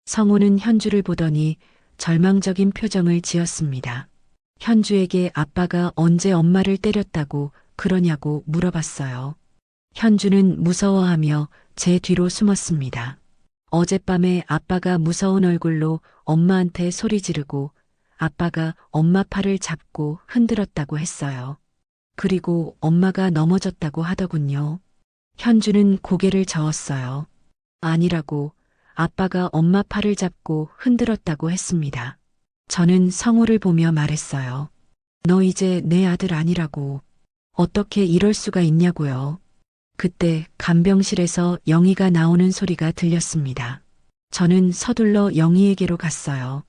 성우는 현주를 보더니 절망적인 표정을 지었습니다. 현주에게 아빠가 언제 엄마를 때렸다고 그러냐고 물어봤어요. 현주는 무서워하며 제 뒤로 숨었습니다. 어젯밤에 아빠가 무서운 얼굴로 엄마한테 소리 지르고 아빠가 엄마 팔을 잡고 흔들었다고 했어요. 그리고 엄마가 넘어졌다고 하더군요. 현주는 고개를 저었어요. 아니라고, 아빠가 엄마 팔을 잡고 흔들었다고 했습니다. 저는 성우를 보며 말했어요. 너 이제 내 아들 아니라고. 어떻게 이럴 수가 있냐고요. 그때 간병실에서 영희가 나오는 소리가 들렸습니다. 저는 서둘러 영희에게로 갔어요.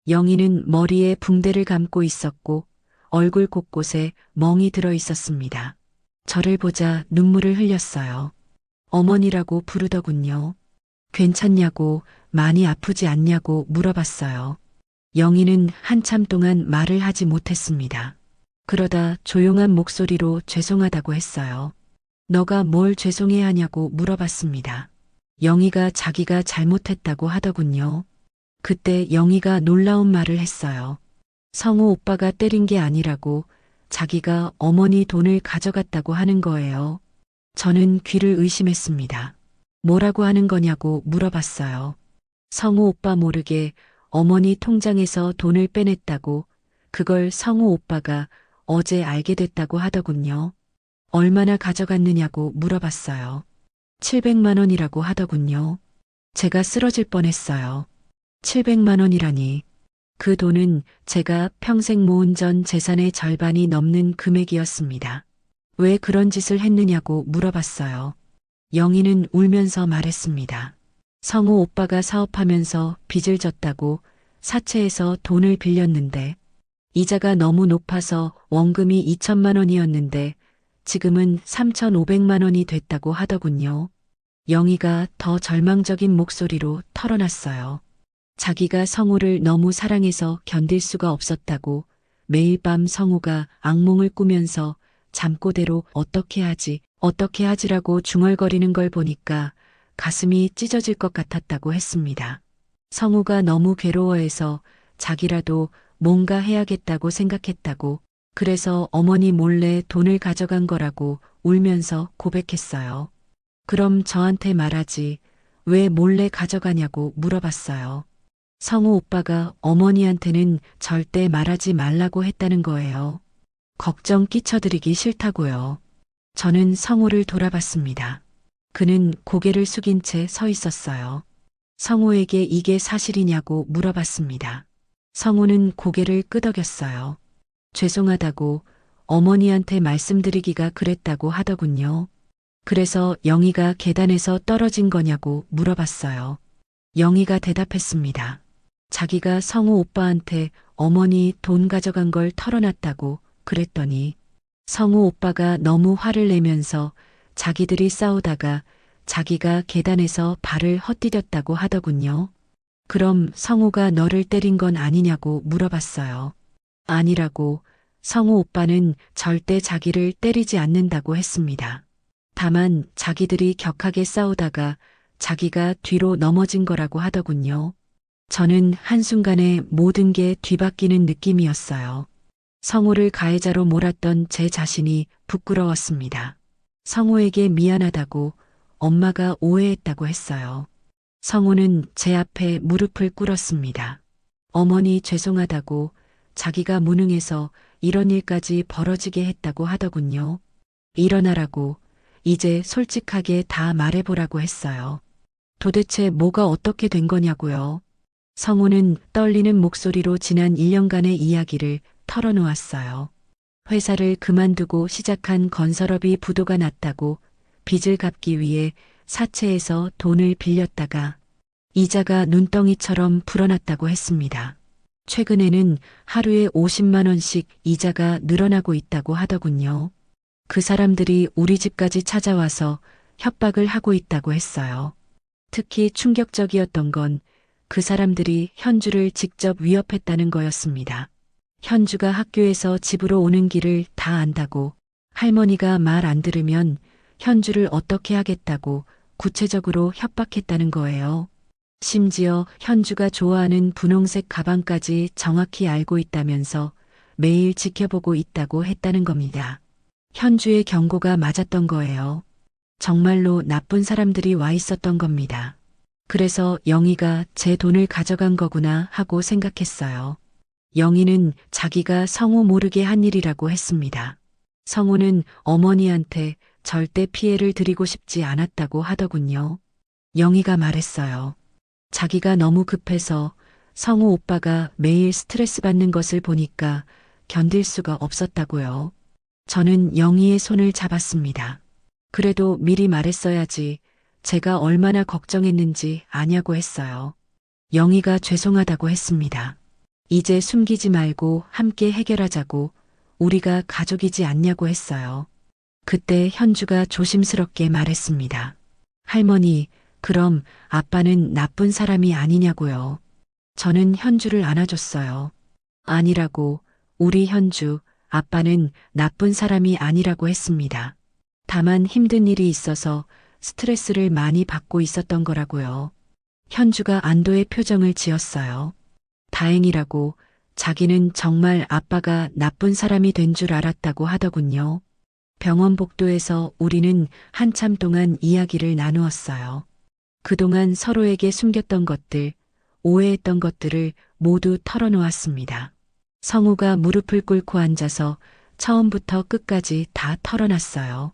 영희는 머리에 붕대를 감고 있었고 얼굴 곳곳에 멍이 들어 있었습니다. 저를 보자 눈물을 흘렸어요. 어머니라고 부르더군요. 괜찮냐고, 많이 아프지 않냐고 물어봤어요. 영희는 한참 동안 말을 하지 못했습니다. 그러다 조용한 목소리로 죄송하다고 했어요. 너가 뭘 죄송해야 하냐고 물어봤습니다. 영희가 자기가 잘못했다고 하더군요. 그때 영희가 놀라운 말을 했어요. 성우 오빠가 때린 게 아니라고, 자기가 어머니 돈을 가져갔다고 하는 거예요. 저는 귀를 의심했습니다. 뭐라고 하는 거냐고 물어봤어요. 성우 오빠 모르게 어머니 통장에서 돈을 빼냈다고, 그걸 성우 오빠가 어제 알게 됐다고 하더군요. 얼마나 가져갔느냐고 물어봤어요. 700만 원이라고 하더군요. 제가 쓰러질 뻔했어요. 700만 원이라니. 그 돈은 제가 평생 모은 전 재산의 절반이 넘는 금액이었습니다. 왜 그런 짓을 했느냐고 물어봤어요. 영희는 울면서 말했습니다. 성우 오빠가 사업하면서 빚을 졌다고 사채에서 돈을 빌렸는데 이자가 너무 높아서 원금이 2천만 원이었는데 지금은 3,500만 원이 됐다고 하더군요. 영희가 더 절망적인 목소리로 털어놨어요. 자기가 성우를 너무 사랑해서 견딜 수가 없었다고, 매일 밤 성우가 악몽을 꾸면서 잠꼬대로 어떻게 하지라고 중얼거리는 걸 보니까 가슴이 찢어질 것 같았다고 했습니다. 성우가 너무 괴로워해서 자기라도 뭔가 해야겠다고 생각했다고, 그래서 어머니 몰래 돈을 가져간 거라고 울면서 고백했어요. 그럼 저한테 말하지, 왜 몰래 가져가냐고 물어봤어요. 성우 오빠가 어머니한테는 절대 말하지 말라고 했다는 거예요. 걱정 끼쳐드리기 싫다고요. 저는 성우를 돌아봤습니다. 그는 고개를 숙인 채 서 있었어요. 성우에게 이게 사실이냐고 물어봤습니다. 성우는 고개를 끄덕였어요. 죄송하다고, 어머니한테 말씀드리기가 그랬다고 하더군요. 그래서 영희가 계단에서 떨어진 거냐고 물어봤어요. 영희가 대답했습니다. 자기가 성우 오빠한테 어머니 돈 가져간 걸 털어놨다고 그랬더니 성우 오빠가 너무 화를 내면서 자기들이 싸우다가 자기가 계단에서 발을 헛디뎠다고 하더군요. 그럼 성우가 너를 때린 건 아니냐고 물어봤어요. 아니라고, 성우 오빠는 절대 자기를 때리지 않는다고 했습니다. 다만 자기들이 격하게 싸우다가 자기가 뒤로 넘어진 거라고 하더군요. 저는 한순간에 모든 게 뒤바뀌는 느낌이었어요. 성우를 가해자로 몰았던 제 자신이 부끄러웠습니다. 성우에게 미안하다고, 엄마가 오해했다고 했어요. 성우는 제 앞에 무릎을 꿇었습니다. 어머니 죄송하다고, 자기가 무능해서 이런 일까지 벌어지게 했다고 하더군요. 일어나라고, 이제 솔직하게 다 말해보라고 했어요. 도대체 뭐가 어떻게 된 거냐고요. 성우는 떨리는 목소리로 지난 1년간의 이야기를 털어놓았어요. 회사를 그만두고 시작한 건설업이 부도가 났다고, 빚을 갚기 위해 사채에서 돈을 빌렸다가 이자가 눈덩이처럼 불어났다고 했습니다. 최근에는 하루에 50만 원씩 이자가 늘어나고 있다고 하더군요. 그 사람들이 우리 집까지 찾아와서 협박을 하고 있다고 했어요. 특히 충격적이었던 건 그 사람들이 현주를 직접 위협했다는 거였습니다. 현주가 학교에서 집으로 오는 길을 다 안다고, 할머니가 말 안 들으면 현주를 어떻게 하겠다고 구체적으로 협박했다는 거예요. 심지어 현주가 좋아하는 분홍색 가방까지 정확히 알고 있다면서 매일 지켜보고 있다고 했다는 겁니다. 현주의 경고가 맞았던 거예요. 정말로 나쁜 사람들이 와 있었던 겁니다. 그래서 영희가 제 돈을 가져간 거구나 하고 생각했어요. 영희는 자기가 성우 모르게 한 일이라고 했습니다. 성우는 어머니한테 절대 피해를 드리고 싶지 않았다고 하더군요. 영희가 말했어요. 자기가 너무 급해서 성우 오빠가 매일 스트레스 받는 것을 보니까 견딜 수가 없었다고요. 저는 영희의 손을 잡았습니다. 그래도 미리 말했어야지. 제가 얼마나 걱정했는지 아냐고 했어요. 영희가 죄송하다고 했습니다. 이제 숨기지 말고 함께 해결하자고, 우리가 가족이지 않냐고 했어요. 그때 현주가 조심스럽게 말했습니다. 할머니, 그럼 아빠는 나쁜 사람이 아니냐고요. 저는 현주를 안아줬어요. 아니라고, 우리 현주, 아빠는 나쁜 사람이 아니라고 했습니다. 다만 힘든 일이 있어서 스트레스를 많이 받고 있었던 거라고요. 현주가 안도의 표정을 지었어요. 다행이라고, 자기는 정말 아빠가 나쁜 사람이 된 줄 알았다고 하더군요. 병원 복도에서 우리는 한참 동안 이야기를 나누었어요. 그동안 서로에게 숨겼던 것들, 오해했던 것들을 모두 털어놓았습니다. 성우가 무릎을 꿇고 앉아서 처음부터 끝까지 다 털어놨어요.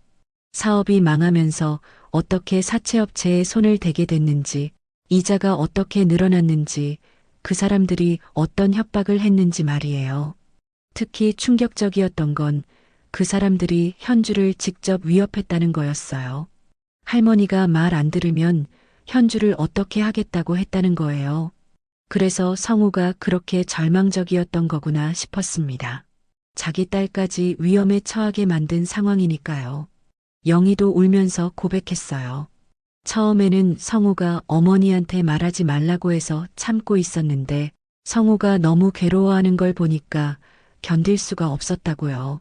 사업이 망하면서 어떻게 사채업체에 손을 대게 됐는지, 이자가 어떻게 늘어났는지, 그 사람들이 어떤 협박을 했는지 말이에요. 특히 충격적이었던 건 그 사람들이 현주를 직접 위협했다는 거였어요. 할머니가 말 안 들으면 현주를 어떻게 하겠다고 했다는 거예요. 그래서 성우가 그렇게 절망적이었던 거구나 싶었습니다. 자기 딸까지 위험에 처하게 만든 상황이니까요. 영희도 울면서 고백했어요. 처음에는 성우가 어머니한테 말하지 말라고 해서 참고 있었는데 성우가 너무 괴로워하는 걸 보니까 견딜 수가 없었다고요.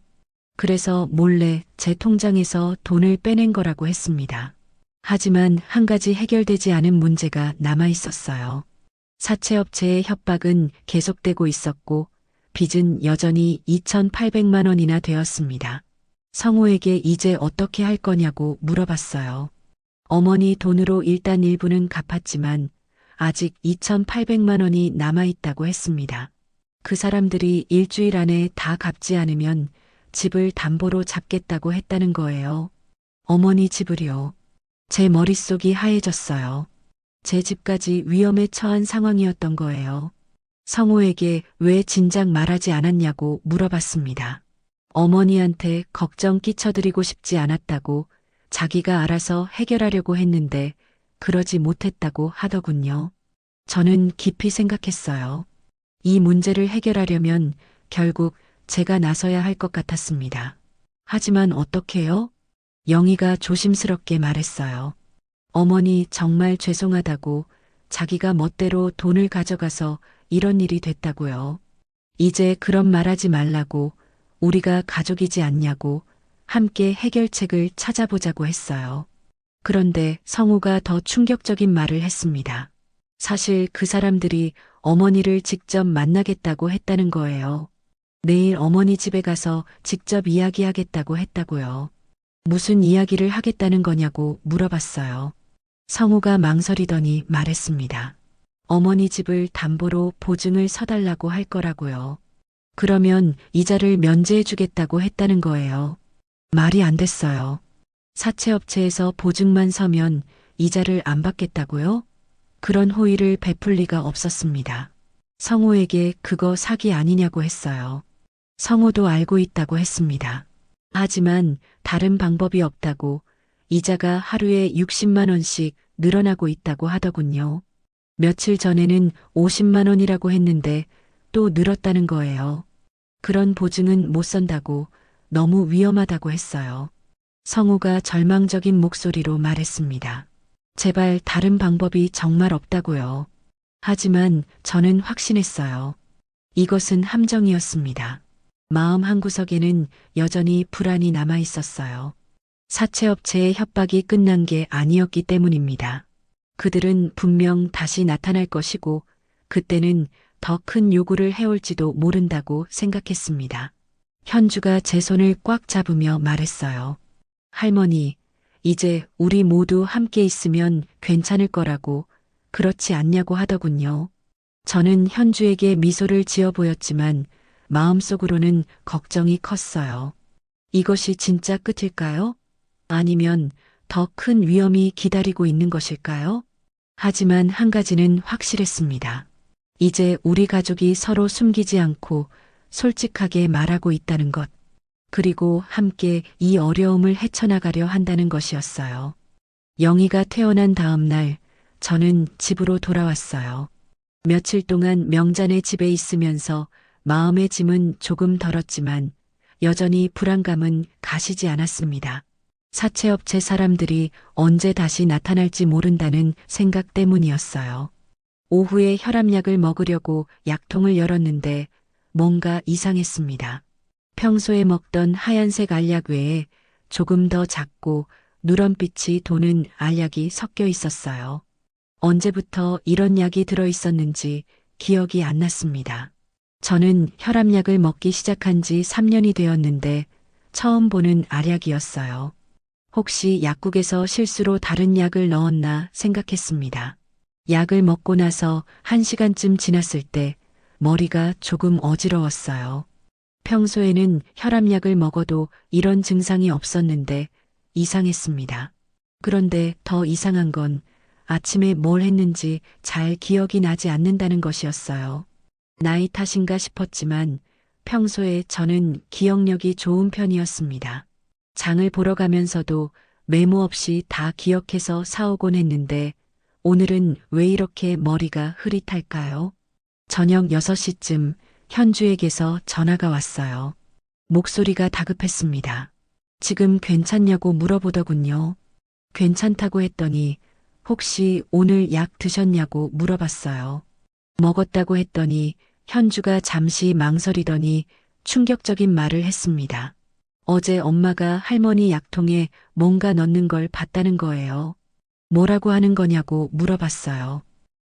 그래서 몰래 제 통장에서 돈을 빼낸 거라고 했습니다. 하지만 한 가지 해결되지 않은 문제가 남아 있었어요. 사채업체의 협박은 계속되고 있었고 빚은 여전히 2,800만 원이나 되었습니다. 성우에게 이제 어떻게 할 거냐고 물어봤어요. 어머니 돈으로 일단 일부는 갚았지만 아직 2,800만 원이 남아있다고 했습니다. 그 사람들이 일주일 안에 다 갚지 않으면 집을 담보로 잡겠다고 했다는 거예요. 어머니 집을요. 제 머릿속이 하얘졌어요. 제 집까지 위험에 처한 상황이었던 거예요. 성우에게 왜 진작 말하지 않았냐고 물어봤습니다. 어머니한테 걱정 끼쳐드리고 싶지 않았다고 자기가 알아서 해결하려고 했는데 그러지 못했다고 하더군요. 저는 깊이 생각했어요. 이 문제를 해결하려면 결국 제가 나서야 할 것 같았습니다. 하지만 어떻게요? 영희가 조심스럽게 말했어요. 어머니 정말 죄송하다고 자기가 멋대로 돈을 가져가서 이런 일이 됐다고요. 이제 그런 말하지 말라고 우리가 가족이지 않냐고 함께 해결책을 찾아보자고 했어요. 그런데 성우가 더 충격적인 말을 했습니다. 사실 그 사람들이 어머니를 직접 만나겠다고 했다는 거예요. 내일 어머니 집에 가서 직접 이야기하겠다고 했다고요. 무슨 이야기를 하겠다는 거냐고 물어봤어요. 성우가 망설이더니 말했습니다. 어머니 집을 담보로 보증을 서달라고 할 거라고요. 그러면 이자를 면제해 주겠다고 했다는 거예요. 말이 안 됐어요. 사채업체에서 보증만 서면 이자를 안 받겠다고요? 그런 호의를 베풀 리가 없었습니다. 성우에게 그거 사기 아니냐고 했어요. 성우도 알고 있다고 했습니다. 하지만 다른 방법이 없다고 이자가 하루에 60만 원씩 늘어나고 있다고 하더군요. 며칠 전에는 50만 원이라고 했는데 또 늘었다는 거예요. 그런 보증은 못 선다고 너무 위험하다고 했어요. 성우가 절망적인 목소리로 말했습니다. 제발 다른 방법이 정말 없다고요. 하지만 저는 확신했어요. 이것은 함정이었습니다. 마음 한구석에는 여전히 불안이 남아 있었어요. 사채업체의 협박이 끝난 게 아니었기 때문입니다. 그들은 분명 다시 나타날 것이고 그때는 더 큰 요구를 해올지도 모른다고 생각했습니다. 현주가 제 손을 꽉 잡으며 말했어요. 할머니, 이제 우리 모두 함께 있으면 괜찮을 거라고 그렇지 않냐고 하더군요. 저는 현주에게 미소를 지어 보였지만 마음속으로는 걱정이 컸어요. 이것이 진짜 끝일까요? 아니면 더 큰 위험이 기다리고 있는 것일까요? 하지만 한 가지는 확실했습니다. 이제 우리 가족이 서로 숨기지 않고 솔직하게 말하고 있다는 것. 그리고 함께 이 어려움을 헤쳐나가려 한다는 것이었어요. 영희가 퇴원한 다음 날 저는 집으로 돌아왔어요. 며칠 동안 명잔의 집에 있으면서 마음의 짐은 조금 덜었지만 여전히 불안감은 가시지 않았습니다. 사채업체 사람들이 언제 다시 나타날지 모른다는 생각 때문이었어요. 오후에 혈압약을 먹으려고 약통을 열었는데 뭔가 이상했습니다. 평소에 먹던 하얀색 알약 외에 조금 더 작고 누런빛이 도는 알약이 섞여 있었어요. 언제부터 이런 약이 들어 있었는지 기억이 안 났습니다. 저는 혈압약을 먹기 시작한 지 3년이 되었는데 처음 보는 알약이었어요. 혹시 약국에서 실수로 다른 약을 넣었나 생각했습니다. 약을 먹고 나서 1시간쯤 지났을 때 머리가 조금 어지러웠어요. 평소에는 혈압약을 먹어도 이런 증상이 없었는데 이상했습니다. 그런데 더 이상한 건 아침에 뭘 했는지 잘 기억이 나지 않는다는 것이었어요. 나이 탓인가 싶었지만 평소에 저는 기억력이 좋은 편이었습니다. 장을 보러 가면서도 메모 없이 다 기억해서 사오곤 했는데 오늘은 왜 이렇게 머리가 흐릿할까요? 저녁 6시쯤 현주에게서 전화가 왔어요. 목소리가 다급했습니다. 지금 괜찮냐고 물어보더군요. 괜찮다고 했더니 혹시 오늘 약 드셨냐고 물어봤어요. 먹었다고 했더니 현주가 잠시 망설이더니 충격적인 말을 했습니다. 어제 엄마가 할머니 약통에 뭔가 넣는 걸 봤다는 거예요. 뭐라고 하는 거냐고 물어봤어요.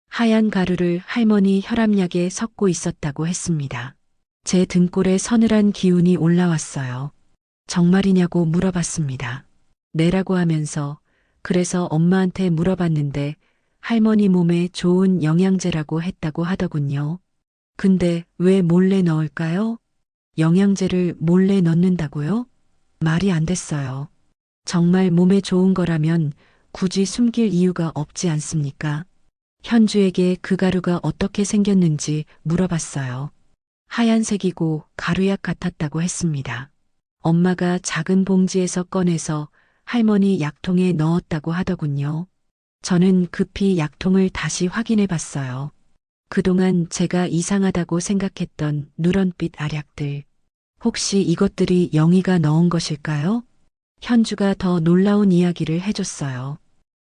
하얀 가루를 할머니 혈압약에 섞고 있었다고 했습니다. 제 등골에 서늘한 기운이 올라왔어요. 정말이냐고 물어봤습니다. 네라고 하면서 그래서 엄마한테 물어봤는데 할머니 몸에 좋은 영양제라고 했다고 하더군요. 근데 왜 몰래 넣을까요? 영양제를 몰래 넣는다고요? 말이 안 됐어요. 정말 몸에 좋은 거라면 굳이 숨길 이유가 없지 않습니까? 현주에게 그 가루가 어떻게 생겼는지 물어봤어요. 하얀색이고 가루약 같았다고 했습니다. 엄마가 작은 봉지에서 꺼내서 할머니 약통에 넣었다고 하더군요. 저는 급히 약통을 다시 확인해 봤어요. 그동안 제가 이상하다고 생각했던 누런빛 알약들. 혹시 이것들이 영희가 넣은 것일까요? 현주가 더 놀라운 이야기를 해줬어요.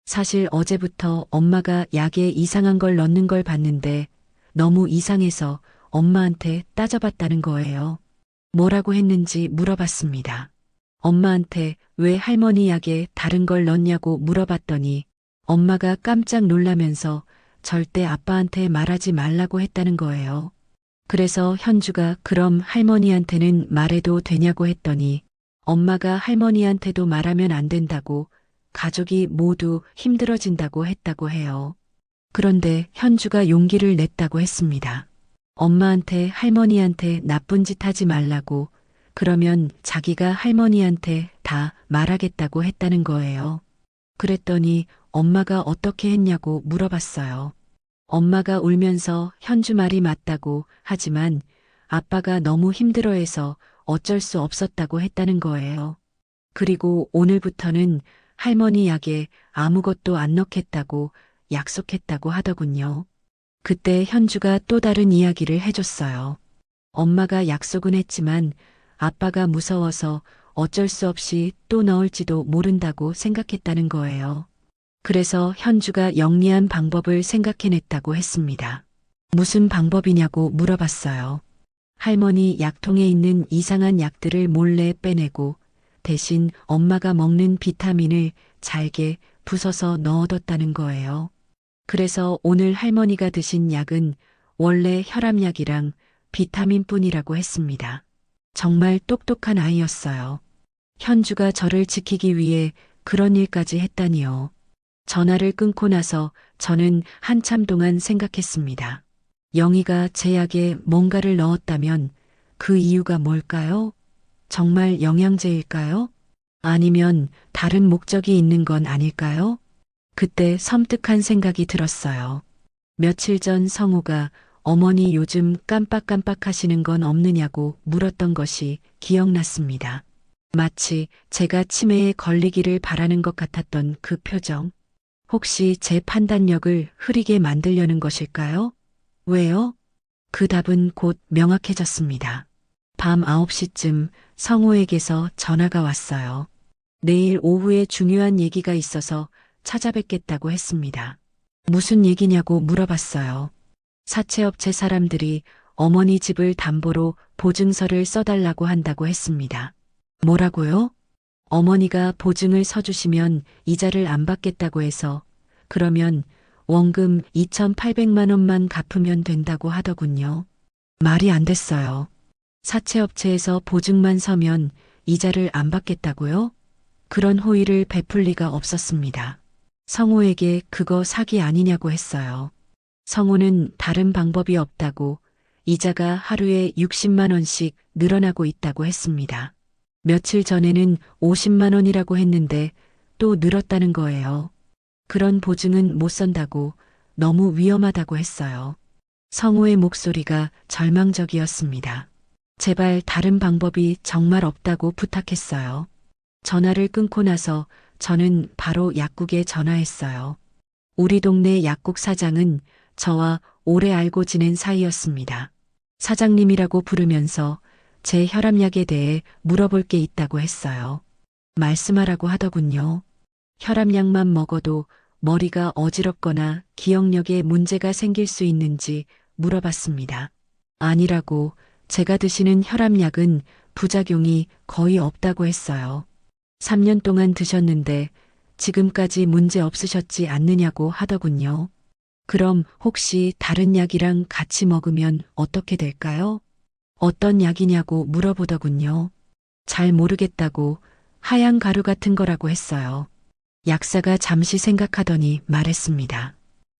사실 어제부터 엄마가 약에 이상한 걸 넣는 걸 봤는데 너무 이상해서 엄마한테 따져봤다는 거예요. 뭐라고 했는지 물어봤습니다. 엄마한테 왜 할머니 약에 다른 걸 넣냐고 물어봤더니 엄마가 깜짝 놀라면서 절대 아빠한테 말하지 말라고 했다는 거예요. 그래서 현주가 그럼 할머니한테는 말해도 되냐고 했더니 엄마가 할머니한테도 말하면 안 된다고 가족이 모두 힘들어진다고 했다고 해요. 그런데 현주가 용기를 냈다고 했습니다. 엄마한테 할머니한테 나쁜 짓 하지 말라고 그러면 자기가 할머니한테 다 말하겠다고 했다는 거예요. 그랬더니 엄마가 어떻게 했냐고 물어봤어요. 엄마가 울면서 현주 말이 맞다고 하지만 아빠가 너무 힘들어해서 어쩔 수 없었다고 했다는 거예요. 그리고 오늘부터는 할머니 약에 아무것도 안 넣겠다고 약속했다고 하더군요. 그때 현주가 또 다른 이야기를 해줬어요. 엄마가 약속은 했지만 아빠가 무서워서 어쩔 수 없이 또 넣을지도 모른다고 생각했다는 거예요. 그래서 현주가 영리한 방법을 생각해냈다고 했습니다. 무슨 방법이냐고 물어봤어요. 할머니 약통에 있는 이상한 약들을 몰래 빼내고 대신 엄마가 먹는 비타민을 잘게 부숴서 넣어뒀다는 거예요. 그래서 오늘 할머니가 드신 약은 원래 혈압약이랑 비타민뿐이라고 했습니다. 정말 똑똑한 아이였어요. 현주가 저를 지키기 위해 그런 일까지 했다니요. 전화를 끊고 나서 저는 한참 동안 생각했습니다. 영희가 제 약에 뭔가를 넣었다면 그 이유가 뭘까요? 정말 영양제일까요? 아니면 다른 목적이 있는 건 아닐까요? 그때 섬뜩한 생각이 들었어요. 며칠 전 성우가 어머니 요즘 깜빡깜빡 하시는 건 없느냐고 물었던 것이 기억났습니다. 마치 제가 치매에 걸리기를 바라는 것 같았던 그 표정. 혹시 제 판단력을 흐리게 만들려는 것일까요? 왜요? 그 답은 곧 명확해졌습니다. 밤 9시쯤 성우에게서 전화가 왔어요. 내일 오후에 중요한 얘기가 있어서 찾아뵙겠다고 했습니다. 무슨 얘기냐고 물어봤어요. 사채업체 사람들이 어머니 집을 담보로 보증서를 써달라고 한다고 했습니다. 뭐라고요? 어머니가 보증을 서주시면 이자를 안 받겠다고 해서 그러면 원금 2,800만 원만 갚으면 된다고 하더군요. 말이 안 됐어요. 사채업체에서 보증만 서면 이자를 안 받겠다고요? 그런 호의를 베풀 리가 없었습니다. 성호에게 그거 사기 아니냐고 했어요. 성호는 다른 방법이 없다고 이자가 하루에 60만 원씩 늘어나고 있다고 했습니다. 며칠 전에는 50만 원이라고 했는데 또 늘었다는 거예요. 그런 보증은 못 선다고 너무 위험하다고 했어요. 성호의 목소리가 절망적이었습니다. 제발 다른 방법이 정말 없다고 부탁했어요. 전화를 끊고 나서 저는 바로 약국에 전화했어요. 우리 동네 약국 사장은 저와 오래 알고 지낸 사이였습니다. 사장님이라고 부르면서 제 혈압약에 대해 물어볼 게 있다고 했어요. 말씀하라고 하더군요. 혈압약만 먹어도 머리가 어지럽거나 기억력에 문제가 생길 수 있는지 물어봤습니다. 아니라고, 제가 드시는 혈압약은 부작용이 거의 없다고 했어요. 3년 동안 드셨는데 지금까지 문제 없으셨지 않느냐고 하더군요. 그럼 혹시 다른 약이랑 같이 먹으면 어떻게 될까요? 어떤 약이냐고 물어보더군요. 잘 모르겠다고 하얀 가루 같은 거라고 했어요. 약사가 잠시 생각하더니 말했습니다.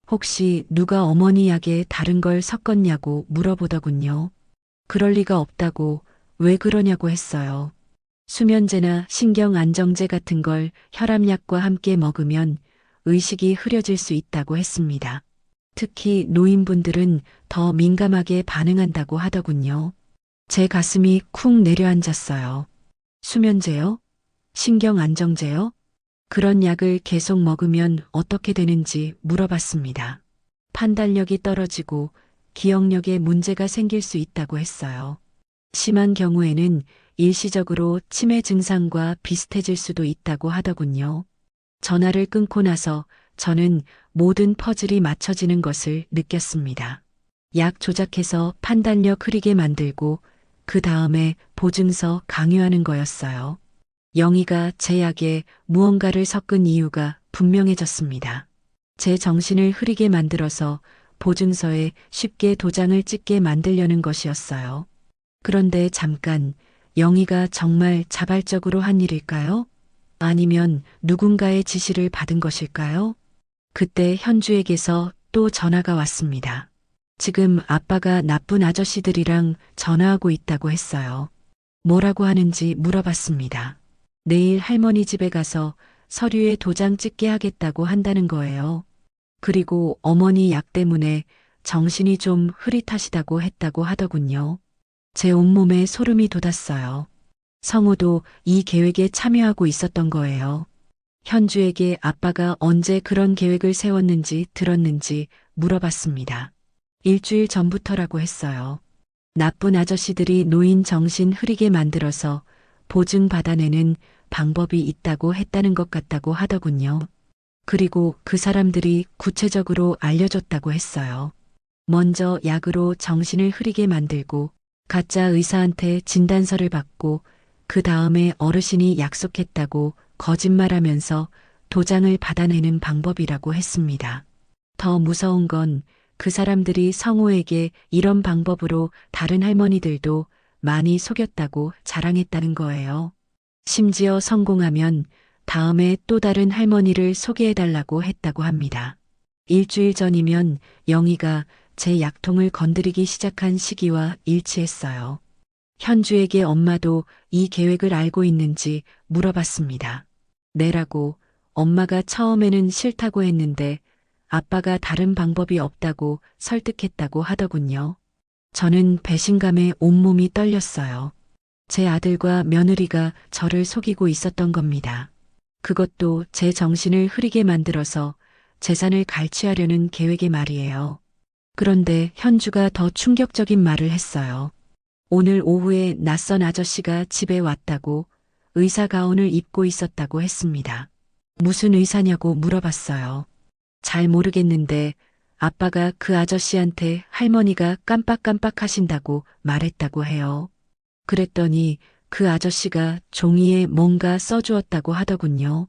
혹시 누가 어머니 약에 다른 걸 섞었냐고 물어보더군요. 그럴 리가 없다고 왜 그러냐고 했어요. 수면제나 신경안정제 같은 걸 혈압약과 함께 먹으면 의식이 흐려질 수 있다고 했습니다. 특히 노인분들은 더 민감하게 반응한다고 하더군요. 제 가슴이 쿵 내려앉았어요. 수면제요? 신경안정제요? 그런 약을 계속 먹으면 어떻게 되는지 물어봤습니다. 판단력이 떨어지고 기억력에 문제가 생길 수 있다고 했어요. 심한 경우에는 일시적으로 치매 증상과 비슷해질 수도 있다고 하더군요. 전화를 끊고 나서 저는 모든 퍼즐이 맞춰지는 것을 느꼈습니다. 약 조작해서 판단력 흐리게 만들고 그 다음에 보증서 강요하는 거였어요. 영희가 제 약에 무언가를 섞은 이유가 분명해졌습니다. 제 정신을 흐리게 만들어서 보증서에 쉽게 도장을 찍게 만들려는 것이었어요. 그런데 잠깐, 영희가 정말 자발적으로 한 일일까요? 아니면 누군가의 지시를 받은 것일까요? 그때 현주에게서 또 전화가 왔습니다. 지금 아빠가 나쁜 아저씨들이랑 전화하고 있다고 했어요. 뭐라고 하는지 물어봤습니다. 내일 할머니 집에 가서 서류에 도장 찍게 하겠다고 한다는 거예요. 그리고 어머니 약 때문에 정신이 좀 흐릿하시다고 했다고 하더군요. 제 온몸에 소름이 돋았어요. 성우도 이 계획에 참여하고 있었던 거예요. 현주에게 아빠가 언제 그런 계획을 세웠는지 들었는지 물어봤습니다. 일주일 전부터라고 했어요. 나쁜 아저씨들이 노인 정신 흐리게 만들어서 보증 받아내는 방법이 있다고 했다는 것 같다고 하더군요. 그리고 그 사람들이 구체적으로 알려줬다고 했어요. 먼저 약으로 정신을 흐리게 만들고 가짜 의사한테 진단서를 받고 그 다음에 어르신이 약속했다고 거짓말하면서 도장을 받아내는 방법이라고 했습니다. 더 무서운 건 그 사람들이 성호에게 이런 방법으로 다른 할머니들도 많이 속였다고 자랑했다는 거예요. 심지어 성공하면 다음에 또 다른 할머니를 소개해달라고 했다고 합니다. 일주일 전이면 영희가 제 약통을 건드리기 시작한 시기와 일치했어요. 현주에게 엄마도 이 계획을 알고 있는지 물어봤습니다. 네라고. 엄마가 처음에는 싫다고 했는데 아빠가 다른 방법이 없다고 설득했다고 하더군요. 저는 배신감에 온몸이 떨렸어요. 제 아들과 며느리가 저를 속이고 있었던 겁니다. 그것도 제 정신을 흐리게 만들어서 재산을 갈취하려는 계획의 말이에요. 그런데 현주가 더 충격적인 말을 했어요. 오늘 오후에 낯선 아저씨가 집에 왔다고 의사 가운을 입고 있었다고 했습니다. 무슨 의사냐고 물어봤어요. 잘 모르겠는데 아빠가 그 아저씨한테 할머니가 깜빡깜빡 하신다고 말했다고 해요. 그랬더니 그 아저씨가 종이에 뭔가 써주었다고 하더군요.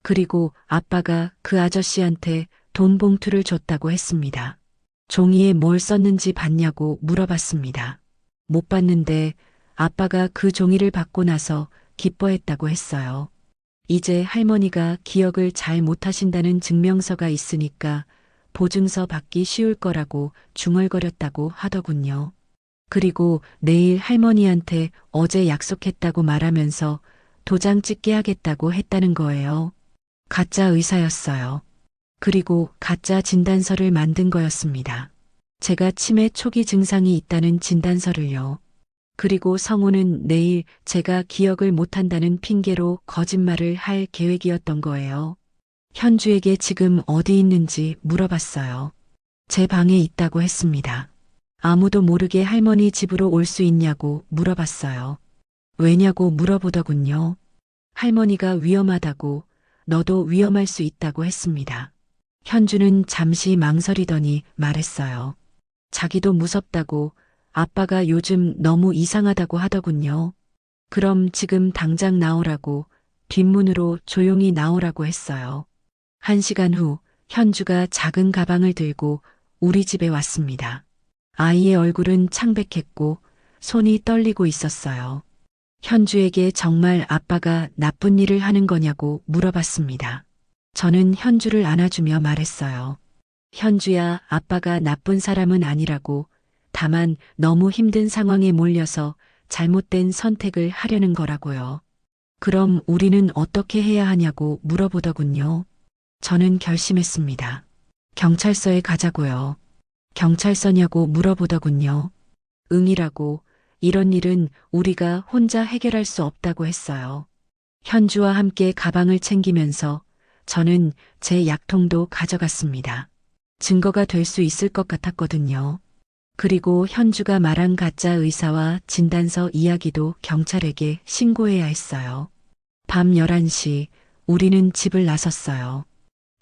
그리고 아빠가 그 아저씨한테 돈 봉투를 줬다고 했습니다. 종이에 뭘 썼는지 봤냐고 물어봤습니다. 못 봤는데 아빠가 그 종이를 받고 나서 기뻐했다고 했어요. 이제 할머니가 기억을 잘 못하신다는 증명서가 있으니까 보증서 받기 쉬울 거라고 중얼거렸다고 하더군요. 그리고 내일 할머니한테 어제 약속했다고 말하면서 도장 찍게 하겠다고 했다는 거예요. 가짜 의사였어요. 그리고 가짜 진단서를 만든 거였습니다. 제가 치매 초기 증상이 있다는 진단서를요. 그리고 성우는 내일 제가 기억을 못한다는 핑계로 거짓말을 할 계획이었던 거예요. 현주에게 지금 어디 있는지 물어봤어요. 제 방에 있다고 했습니다. 아무도 모르게 할머니 집으로 올 수 있냐고 물어봤어요. 왜냐고 물어보더군요. 할머니가 위험하다고, 너도 위험할 수 있다고 했습니다. 현주는 잠시 망설이더니 말했어요. 자기도 무섭다고, 아빠가 요즘 너무 이상하다고 하더군요. 그럼 지금 당장 나오라고, 뒷문으로 조용히 나오라고 했어요. 1시간 후 현주가 작은 가방을 들고 우리 집에 왔습니다. 아이의 얼굴은 창백했고 손이 떨리고 있었어요. 현주에게 정말 아빠가 나쁜 일을 하는 거냐고 물어봤습니다. 저는 현주를 안아주며 말했어요. 현주야, 아빠가 나쁜 사람은 아니라고. 다만 너무 힘든 상황에 몰려서 잘못된 선택을 하려는 거라고요. 그럼 우리는 어떻게 해야 하냐고 물어보더군요. 저는 결심했습니다. 경찰서에 가자고요. 경찰서냐고 물어보더군요. 응이라고. 이런 일은 우리가 혼자 해결할 수 없다고 했어요. 현주와 함께 가방을 챙기면서 저는 제 약통도 가져갔습니다. 증거가 될 수 있을 것 같았거든요. 그리고 현주가 말한 가짜 의사와 진단서 이야기도 경찰에게 신고해야 했어요. 밤 11시 우리는 집을 나섰어요.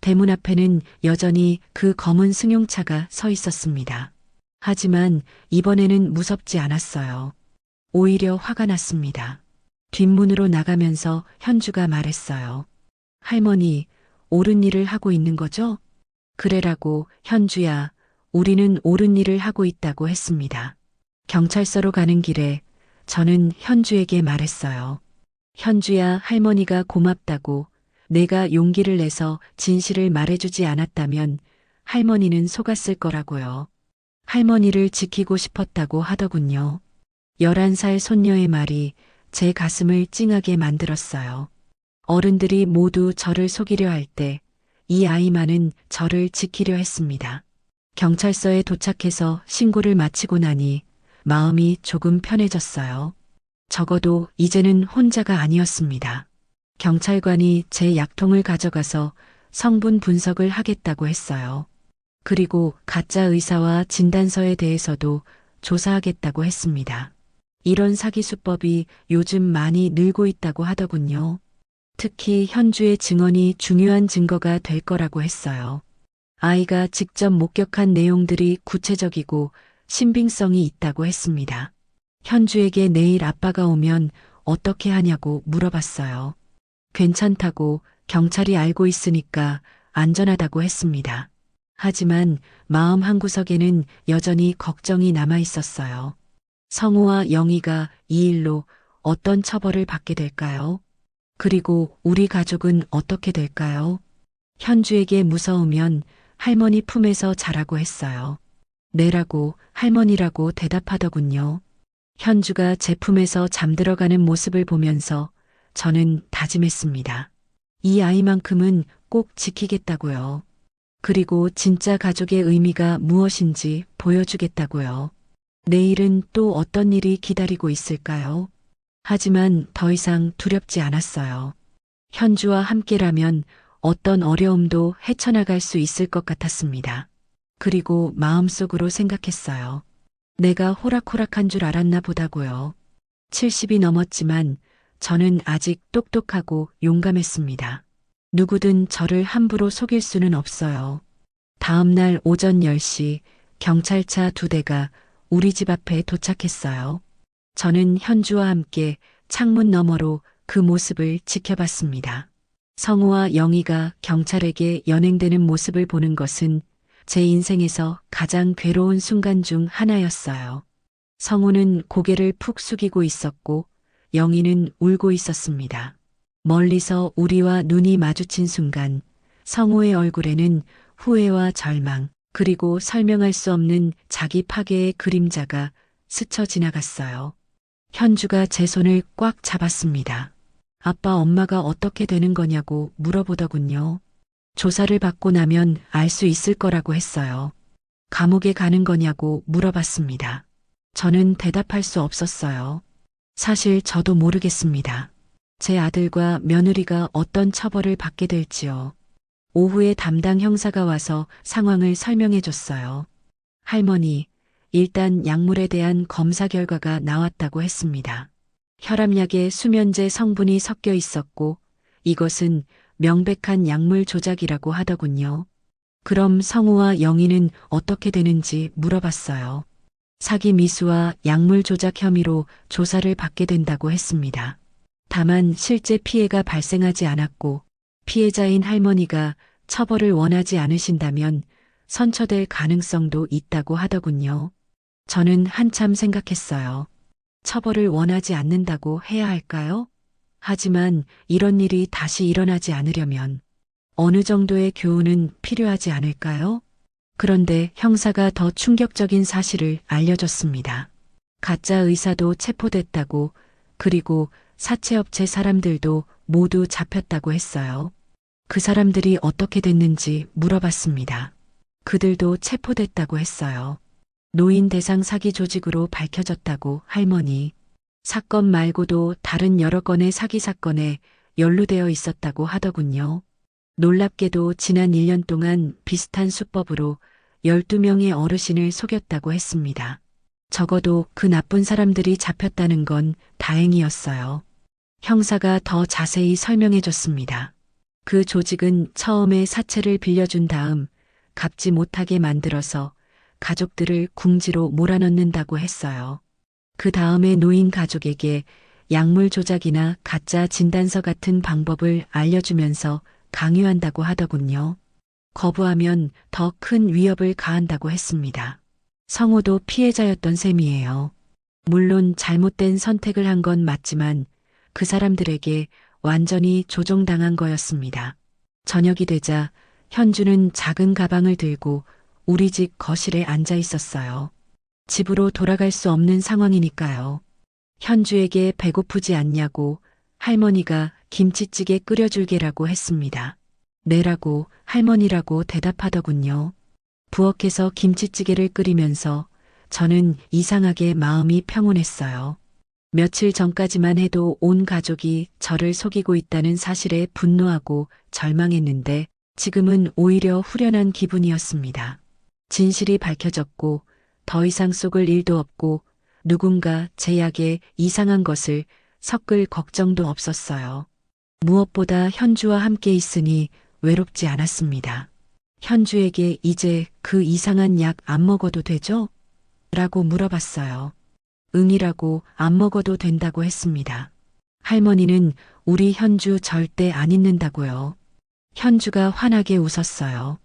대문 앞에는 여전히 그 검은 승용차가 서 있었습니다. 하지만 이번에는 무섭지 않았어요. 오히려 화가 났습니다. 뒷문으로 나가면서 현주가 말했어요. 할머니, 옳은 일을 하고 있는 거죠? 그래라고. 현주야, 우리는 옳은 일을 하고 있다고 했습니다. 경찰서로 가는 길에 저는 현주에게 말했어요. 현주야, 할머니가 고맙다고. 내가 용기를 내서 진실을 말해주지 않았다면 할머니는 속았을 거라고요. 할머니를 지키고 싶었다고 하더군요. 11살 손녀의 말이 제 가슴을 찡하게 만들었어요. 어른들이 모두 저를 속이려 할 때 이 아이만은 저를 지키려 했습니다. 경찰서에 도착해서 신고를 마치고 나니 마음이 조금 편해졌어요. 적어도 이제는 혼자가 아니었습니다. 경찰관이 제 약통을 가져가서 성분 분석을 하겠다고 했어요. 그리고 가짜 의사와 진단서에 대해서도 조사하겠다고 했습니다. 이런 사기 수법이 요즘 많이 늘고 있다고 하더군요. 특히 현주의 증언이 중요한 증거가 될 거라고 했어요. 아이가 직접 목격한 내용들이 구체적이고 신빙성이 있다고 했습니다. 현주에게 내일 아빠가 오면 어떻게 하냐고 물어봤어요. 괜찮다고, 경찰이 알고 있으니까 안전하다고 했습니다. 하지만 마음 한구석에는 여전히 걱정이 남아 있었어요. 성우와 영희가 이 일로 어떤 처벌을 받게 될까요? 그리고 우리 가족은 어떻게 될까요? 현주에게 무서우면 할머니 품에서 자라고 했어요. 네라고, 할머니라고 대답하더군요. 현주가 제 품에서 잠들어가는 모습을 보면서 저는 다짐했습니다. 이 아이만큼은 꼭 지키겠다고요. 그리고 진짜 가족의 의미가 무엇인지 보여주겠다고요. 내일은 또 어떤 일이 기다리고 있을까요? 하지만 더 이상 두렵지 않았어요. 현주와 함께라면 어떤 어려움도 헤쳐나갈 수 있을 것 같았습니다. 그리고 마음속으로 생각했어요. 내가 호락호락한 줄 알았나 보다고요. 70이 넘었지만 저는 아직 똑똑하고 용감했습니다. 누구든 저를 함부로 속일 수는 없어요. 다음 날 오전 10시 경찰차 2대가 우리 집 앞에 도착했어요. 저는 현주와 함께 창문 너머로 그 모습을 지켜봤습니다. 성우와 영희가 경찰에게 연행되는 모습을 보는 것은 제 인생에서 가장 괴로운 순간 중 하나였어요. 성우는 고개를 푹 숙이고 있었고 영희는 울고 있었습니다. 멀리서 우리와 눈이 마주친 순간 성우의 얼굴에는 후회와 절망 그리고 설명할 수 없는 자기 파괴의 그림자가 스쳐 지나갔어요. 현주가 제 손을 꽉 잡았습니다. 아빠 엄마가 어떻게 되는 거냐고 물어보더군요. 조사를 받고 나면 알 수 있을 거라고 했어요. 감옥에 가는 거냐고 물어봤습니다. 저는 대답할 수 없었어요. 사실 저도 모르겠습니다. 제 아들과 며느리가 어떤 처벌을 받게 될지요. 오후에 담당 형사가 와서 상황을 설명해 줬어요. 할머니, 일단 약물에 대한 검사 결과가 나왔다고 했습니다. 혈압약에 수면제 성분이 섞여 있었고 이것은 명백한 약물 조작이라고 하더군요. 그럼 성우와 영희는 어떻게 되는지 물어봤어요. 사기 미수와 약물 조작 혐의로 조사를 받게 된다고 했습니다. 다만 실제 피해가 발생하지 않았고 피해자인 할머니가 처벌을 원하지 않으신다면 선처될 가능성도 있다고 하더군요. 저는 한참 생각했어요. 처벌을 원하지 않는다고 해야 할까요? 하지만 이런 일이 다시 일어나지 않으려면 어느 정도의 교훈은 필요하지 않을까요? 그런데 형사가 더 충격적인 사실을 알려줬습니다. 가짜 의사도 체포됐다고 그리고 사채업체 사람들도 모두 잡혔다고 했어요. 그 사람들이 어떻게 됐는지 물어봤습니다. 그들도 체포됐다고 했어요. 노인 대상 사기 조직으로 밝혀졌다고 할머니. 사건 말고도 다른 여러 건의 사기 사건에 연루되어 있었다고 하더군요. 놀랍게도 지난 1년 동안 비슷한 수법으로 12명의 어르신을 속였다고 했습니다. 적어도 그 나쁜 사람들이 잡혔다는 건 다행이었어요. 형사가 더 자세히 설명해 줬습니다. 그 조직은 처음에 사채를 빌려준 다음 갚지 못하게 만들어서 가족들을 궁지로 몰아넣는다고 했어요. 그 다음에 노인 가족에게 약물 조작이나 가짜 진단서 같은 방법을 알려주면서 강요한다고 하더군요. 거부하면 더 큰 위협을 가한다고 했습니다. 성우도 피해자였던 셈이에요. 물론 잘못된 선택을 한 건 맞지만 그 사람들에게 완전히 조종당한 거였습니다. 저녁이 되자 현주는 작은 가방을 들고 우리 집 거실에 앉아 있었어요. 집으로 돌아갈 수 없는 상황이니까요. 현주에게 배고프지 않냐고 할머니가 김치찌개 끓여줄게라고 했습니다. 네라고 할머니라고 대답하더군요. 부엌에서 김치찌개를 끓이면서 저는 이상하게 마음이 평온했어요. 며칠 전까지만 해도 온 가족이 저를 속이고 있다는 사실에 분노하고 절망했는데 지금은 오히려 후련한 기분이었습니다. 진실이 밝혀졌고 더 이상 속을 일도 없고 누군가 제 약에 이상한 것을 섞을 걱정도 없었어요. 무엇보다 현주와 함께 있으니 외롭지 않았습니다. 현주에게 이제 그 이상한 약 안 먹어도 되죠? 라고 물어봤어요. 응이라고 안 먹어도 된다고 했습니다. 할머니는 우리 현주 절대 안 잊는다고요. 현주가 환하게 웃었어요.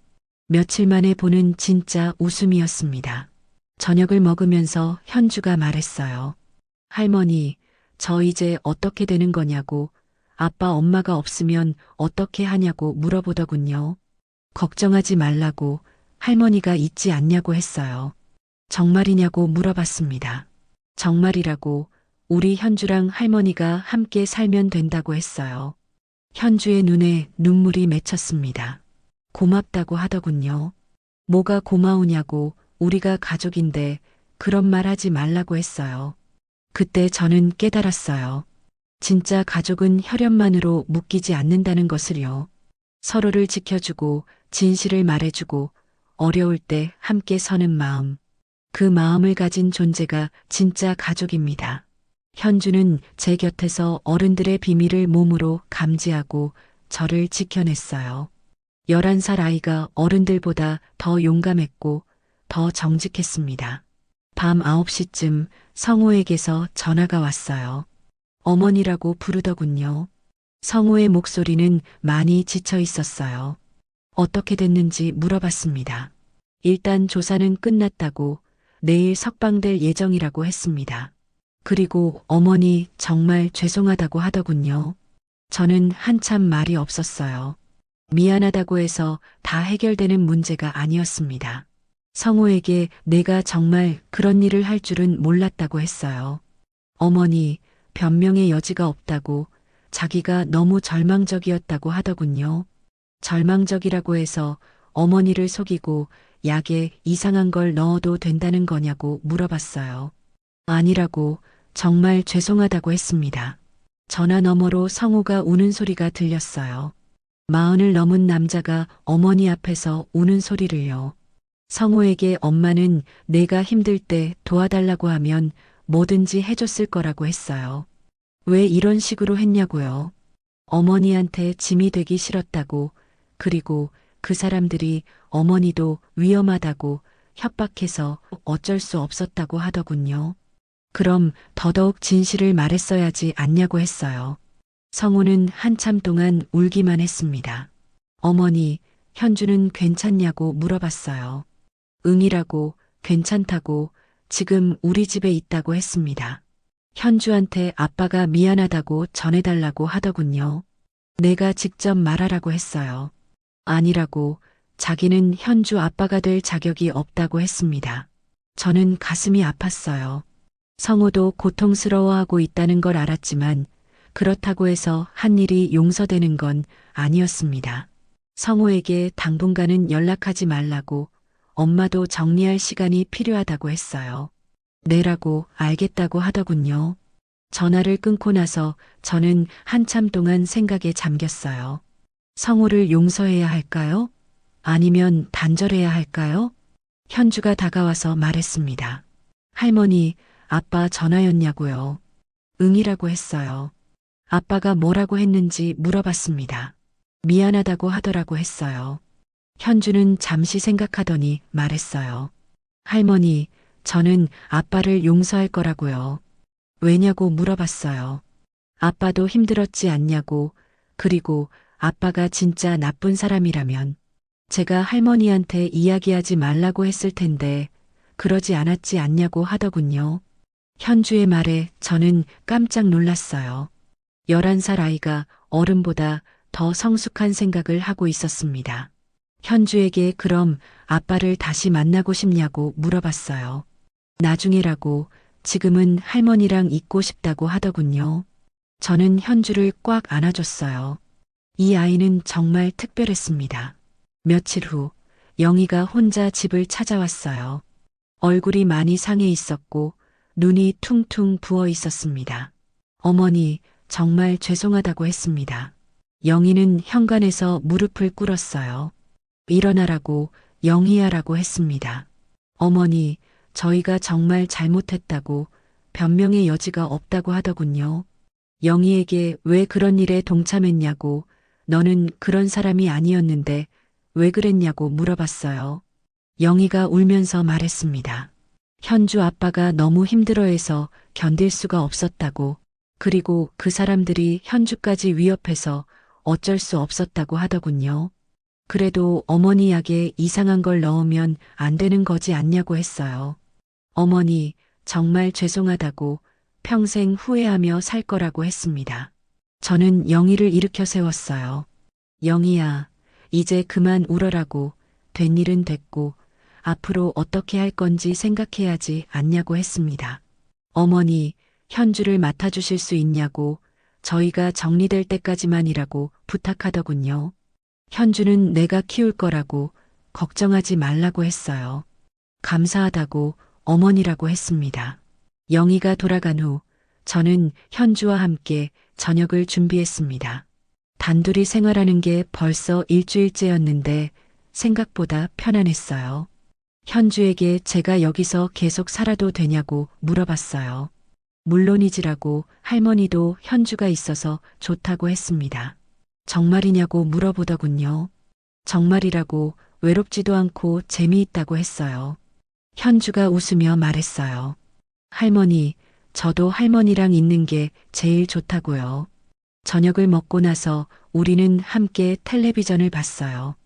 며칠 만에 보는 진짜 웃음이었습니다. 저녁을 먹으면서 현주가 말했어요. 할머니, 저 이제 어떻게 되는 거냐고 아빠 엄마가 없으면 어떻게 하냐고 물어보더군요. 걱정하지 말라고 할머니가 있지 않냐고 했어요. 정말이냐고 물어봤습니다. 정말이라고 우리 현주랑 할머니가 함께 살면 된다고 했어요. 현주의 눈에 눈물이 맺혔습니다. 고맙다고 하더군요. 뭐가 고마우냐고, 우리가 가족인데 그런 말 하지 말라고 했어요. 그때 저는 깨달았어요. 진짜 가족은 혈연만으로 묶이지 않는다는 것을요. 서로를 지켜주고 진실을 말해주고 어려울 때 함께 서는 마음. 그 마음을 가진 존재가 진짜 가족입니다. 현주는 제 곁에서 어른들의 비밀을 몸으로 감지하고 저를 지켜냈어요. 11살 아이가 어른들보다 더 용감했고 더 정직했습니다. 밤 9시쯤 성호에게서 전화가 왔어요. 어머니라고 부르더군요. 성호의 목소리는 많이 지쳐 있었어요. 어떻게 됐는지 물어봤습니다. 일단 조사는 끝났다고 내일 석방될 예정이라고 했습니다. 그리고 어머니 정말 죄송하다고 하더군요. 저는 한참 말이 없었어요. 미안하다고 해서 다 해결되는 문제가 아니었습니다. 성호에게 내가 정말 그런 일을 할 줄은 몰랐다고 했어요. 어머니, 변명의 여지가 없다고, 자기가 너무 절망적이었다고 하더군요. 절망적이라고 해서 어머니를 속이고 약에 이상한 걸 넣어도 된다는 거냐고 물어봤어요. 아니라고, 정말 죄송하다고 했습니다. 전화 너머로 성호가 우는 소리가 들렸어요. 40을 넘은 남자가 어머니 앞에서 우는 소리를요. 성호에게 엄마는 내가 힘들 때 도와달라고 하면 뭐든지 해줬을 거라고 했어요. 왜 이런 식으로 했냐고요. 어머니한테 짐이 되기 싫었다고, 그리고 그 사람들이 어머니도 위험하다고 협박해서 어쩔 수 없었다고 하더군요. 그럼 더더욱 진실을 말했어야지 않냐고 했어요. 성호는 한참 동안 울기만 했습니다. 어머니, 현주는 괜찮냐고 물어봤어요. 응이라고, 괜찮다고, 지금 우리 집에 있다고 했습니다. 현주한테 아빠가 미안하다고 전해달라고 하더군요. 내가 직접 말하라고 했어요. 아니라고, 자기는 현주 아빠가 될 자격이 없다고 했습니다. 저는 가슴이 아팠어요. 성호도 고통스러워하고 있다는 걸 알았지만 그렇다고 해서 한 일이 용서되는 건 아니었습니다. 성호에게 당분간은 연락하지 말라고, 엄마도 정리할 시간이 필요하다고 했어요. 네라고 알겠다고 하더군요. 전화를 끊고 나서 저는 한참 동안 생각에 잠겼어요. 성호를 용서해야 할까요? 아니면 단절해야 할까요? 현주가 다가와서 말했습니다. 할머니, 아빠 전화였냐고요. 응이라고 했어요. 아빠가 뭐라고 했는지 물어봤습니다. 미안하다고 하더라고 했어요. 현주는 잠시 생각하더니 말했어요. 할머니, 저는 아빠를 용서할 거라고요. 왜냐고 물어봤어요. 아빠도 힘들었지 않냐고, 그리고 아빠가 진짜 나쁜 사람이라면 제가 할머니한테 이야기하지 말라고 했을 텐데 그러지 않았지 않냐고 하더군요. 현주의 말에 저는 깜짝 놀랐어요. 11살 아이가 어른보다 더 성숙한 생각을 하고 있었습니다. 현주에게 그럼 아빠를 다시 만나고 싶냐고 물어봤어요. 나중에라고, 지금은 할머니랑 있고 싶다고 하더군요. 저는 현주를 꽉 안아줬어요. 이 아이는 정말 특별했습니다. 며칠 후 영희가 혼자 집을 찾아왔어요. 얼굴이 많이 상해 있었고 눈이 퉁퉁 부어 있었습니다. 어머니, 정말 죄송하다고 했습니다. 영희는 현관에서 무릎을 꿇었어요. 일어나라고, 영희야라고 했습니다. 어머니, 저희가 정말 잘못했다고, 변명의 여지가 없다고 하더군요. 영희에게 왜 그런 일에 동참했냐고, 너는 그런 사람이 아니었는데 왜 그랬냐고 물어봤어요. 영희가 울면서 말했습니다. 현주 아빠가 너무 힘들어해서 견딜 수가 없었다고, 그리고 그 사람들이 현주까지 위협해서 어쩔 수 없었다고 하더군요. 그래도 어머니 약에 이상한 걸 넣으면 안 되는 거지 않냐고 했어요. 어머니, 정말 죄송하다고, 평생 후회하며 살 거라고 했습니다. 저는 영희를 일으켜 세웠어요. 영희야, 이제 그만 울어라고, 된 일은 됐고 앞으로 어떻게 할 건지 생각해야지 않냐고 했습니다. 어머니, 현주를 맡아주실 수 있냐고, 저희가 정리될 때까지만이라고 부탁하더군요. 현주는 내가 키울 거라고 걱정하지 말라고 했어요. 감사하다고 어머니라고 했습니다. 영희가 돌아간 후 저는 현주와 함께 저녁을 준비했습니다. 단둘이 생활하는 게 벌써 일주일째였는데 생각보다 편안했어요. 현주에게 제가 여기서 계속 살아도 되냐고 물어봤어요. 물론이지라고 할머니도 현주가 있어서 좋다고 했습니다. 정말이냐고 물어보더군요. 정말이라고 외롭지도 않고 재미있다고 했어요. 현주가 웃으며 말했어요. 할머니, 저도 할머니랑 있는 게 제일 좋다고요. 저녁을 먹고 나서 우리는 함께 텔레비전을 봤어요.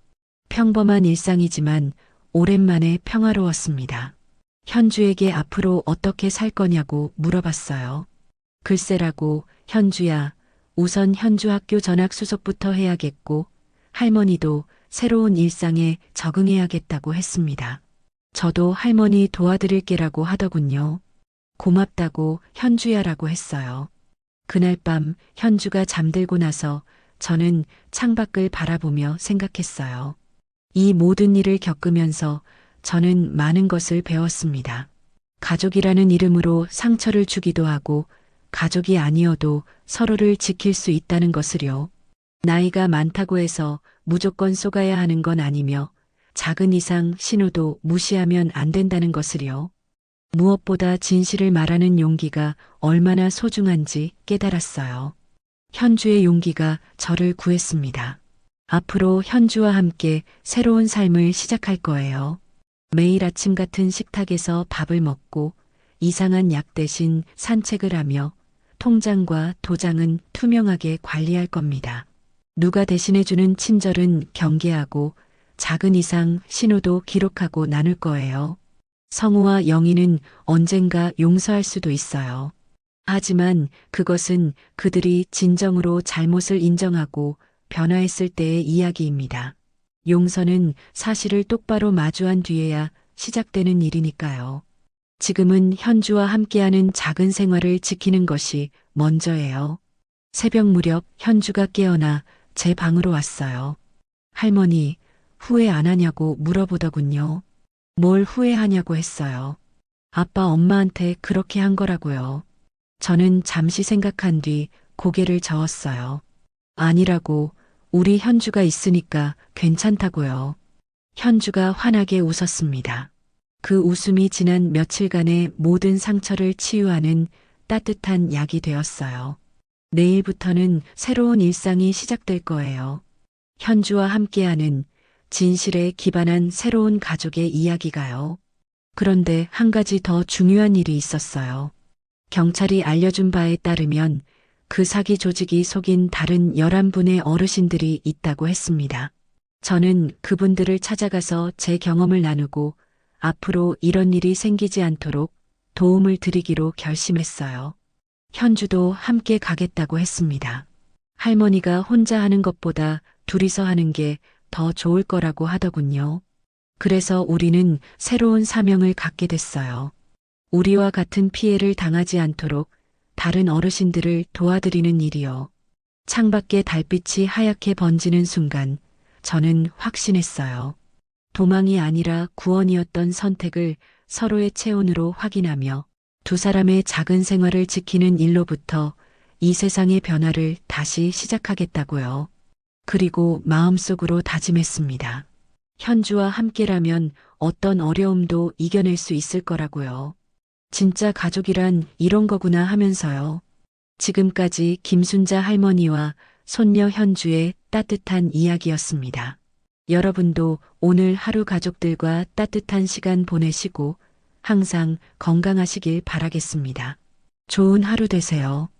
평범한 일상이지만 오랜만에 평화로웠습니다. 현주에게 앞으로 어떻게 살 거냐고 물어봤어요. 글쎄라고, 현주야, 우선 현주 학교 전학 수속부터 해야겠고, 할머니도 새로운 일상에 적응해야겠다고 했습니다. 저도 할머니 도와드릴게라고 하더군요. 고맙다고 현주야라고 했어요. 그날 밤 현주가 잠들고 나서 저는 창밖을 바라보며 생각했어요. 이 모든 일을 겪으면서 저는 많은 것을 배웠습니다. 가족이라는 이름으로 상처를 주기도 하고 가족이 아니어도 서로를 지킬 수 있다는 것을요. 나이가 많다고 해서 무조건 속아야 하는 건 아니며 작은 이상 신호도 무시하면 안 된다는 것을요. 무엇보다 진실을 말하는 용기가 얼마나 소중한지 깨달았어요. 현주의 용기가 저를 구했습니다. 앞으로 현주와 함께 새로운 삶을 시작할 거예요. 매일 아침 같은 식탁에서 밥을 먹고 이상한 약 대신 산책을 하며 통장과 도장은 투명하게 관리할 겁니다. 누가 대신해주는 친절은 경계하고 작은 이상 신호도 기록하고 나눌 거예요. 성우와 영희는 언젠가 용서할 수도 있어요. 하지만 그것은 그들이 진정으로 잘못을 인정하고 변화했을 때의 이야기입니다. 용서는 사실을 똑바로 마주한 뒤에야 시작되는 일이니까요. 지금은 현주와 함께하는 작은 생활을 지키는 것이 먼저예요. 새벽 무렵 현주가 깨어나 제 방으로 왔어요. 할머니, 후회 안 하냐고 물어보더군요. 뭘 후회하냐고 했어요. 아빠 엄마한테 그렇게 한 거라고요. 저는 잠시 생각한 뒤 고개를 저었어요. 아니라고, 우리 현주가 있으니까 괜찮다고요. 현주가 환하게 웃었습니다. 그 웃음이 지난 며칠간의 모든 상처를 치유하는 따뜻한 약이 되었어요. 내일부터는 새로운 일상이 시작될 거예요. 현주와 함께하는 진실에 기반한 새로운 가족의 이야기가요. 그런데 한 가지 더 중요한 일이 있었어요. 경찰이 알려준 바에 따르면 그 사기 조직이 속인 다른 11분의 어르신들이 있다고 했습니다. 저는 그분들을 찾아가서 제 경험을 나누고 앞으로 이런 일이 생기지 않도록 도움을 드리기로 결심했어요. 현주도 함께 가겠다고 했습니다. 할머니가 혼자 하는 것보다 둘이서 하는 게 더 좋을 거라고 하더군요. 그래서 우리는 새로운 사명을 갖게 됐어요. 우리와 같은 피해를 당하지 않도록 다른 어르신들을 도와드리는 일이요. 창밖에 달빛이 하얗게 번지는 순간 저는 확신했어요. 도망이 아니라 구원이었던 선택을 서로의 체온으로 확인하며 두 사람의 작은 생활을 지키는 일로부터 이 세상의 변화를 다시 시작하겠다고요. 그리고 마음속으로 다짐했습니다. 현주와 함께라면 어떤 어려움도 이겨낼 수 있을 거라고요. 진짜 가족이란 이런 거구나 하면서요. 지금까지 김순자 할머니와 손녀 현주의 따뜻한 이야기였습니다. 여러분도 오늘 하루 가족들과 따뜻한 시간 보내시고 항상 건강하시길 바라겠습니다. 좋은 하루 되세요.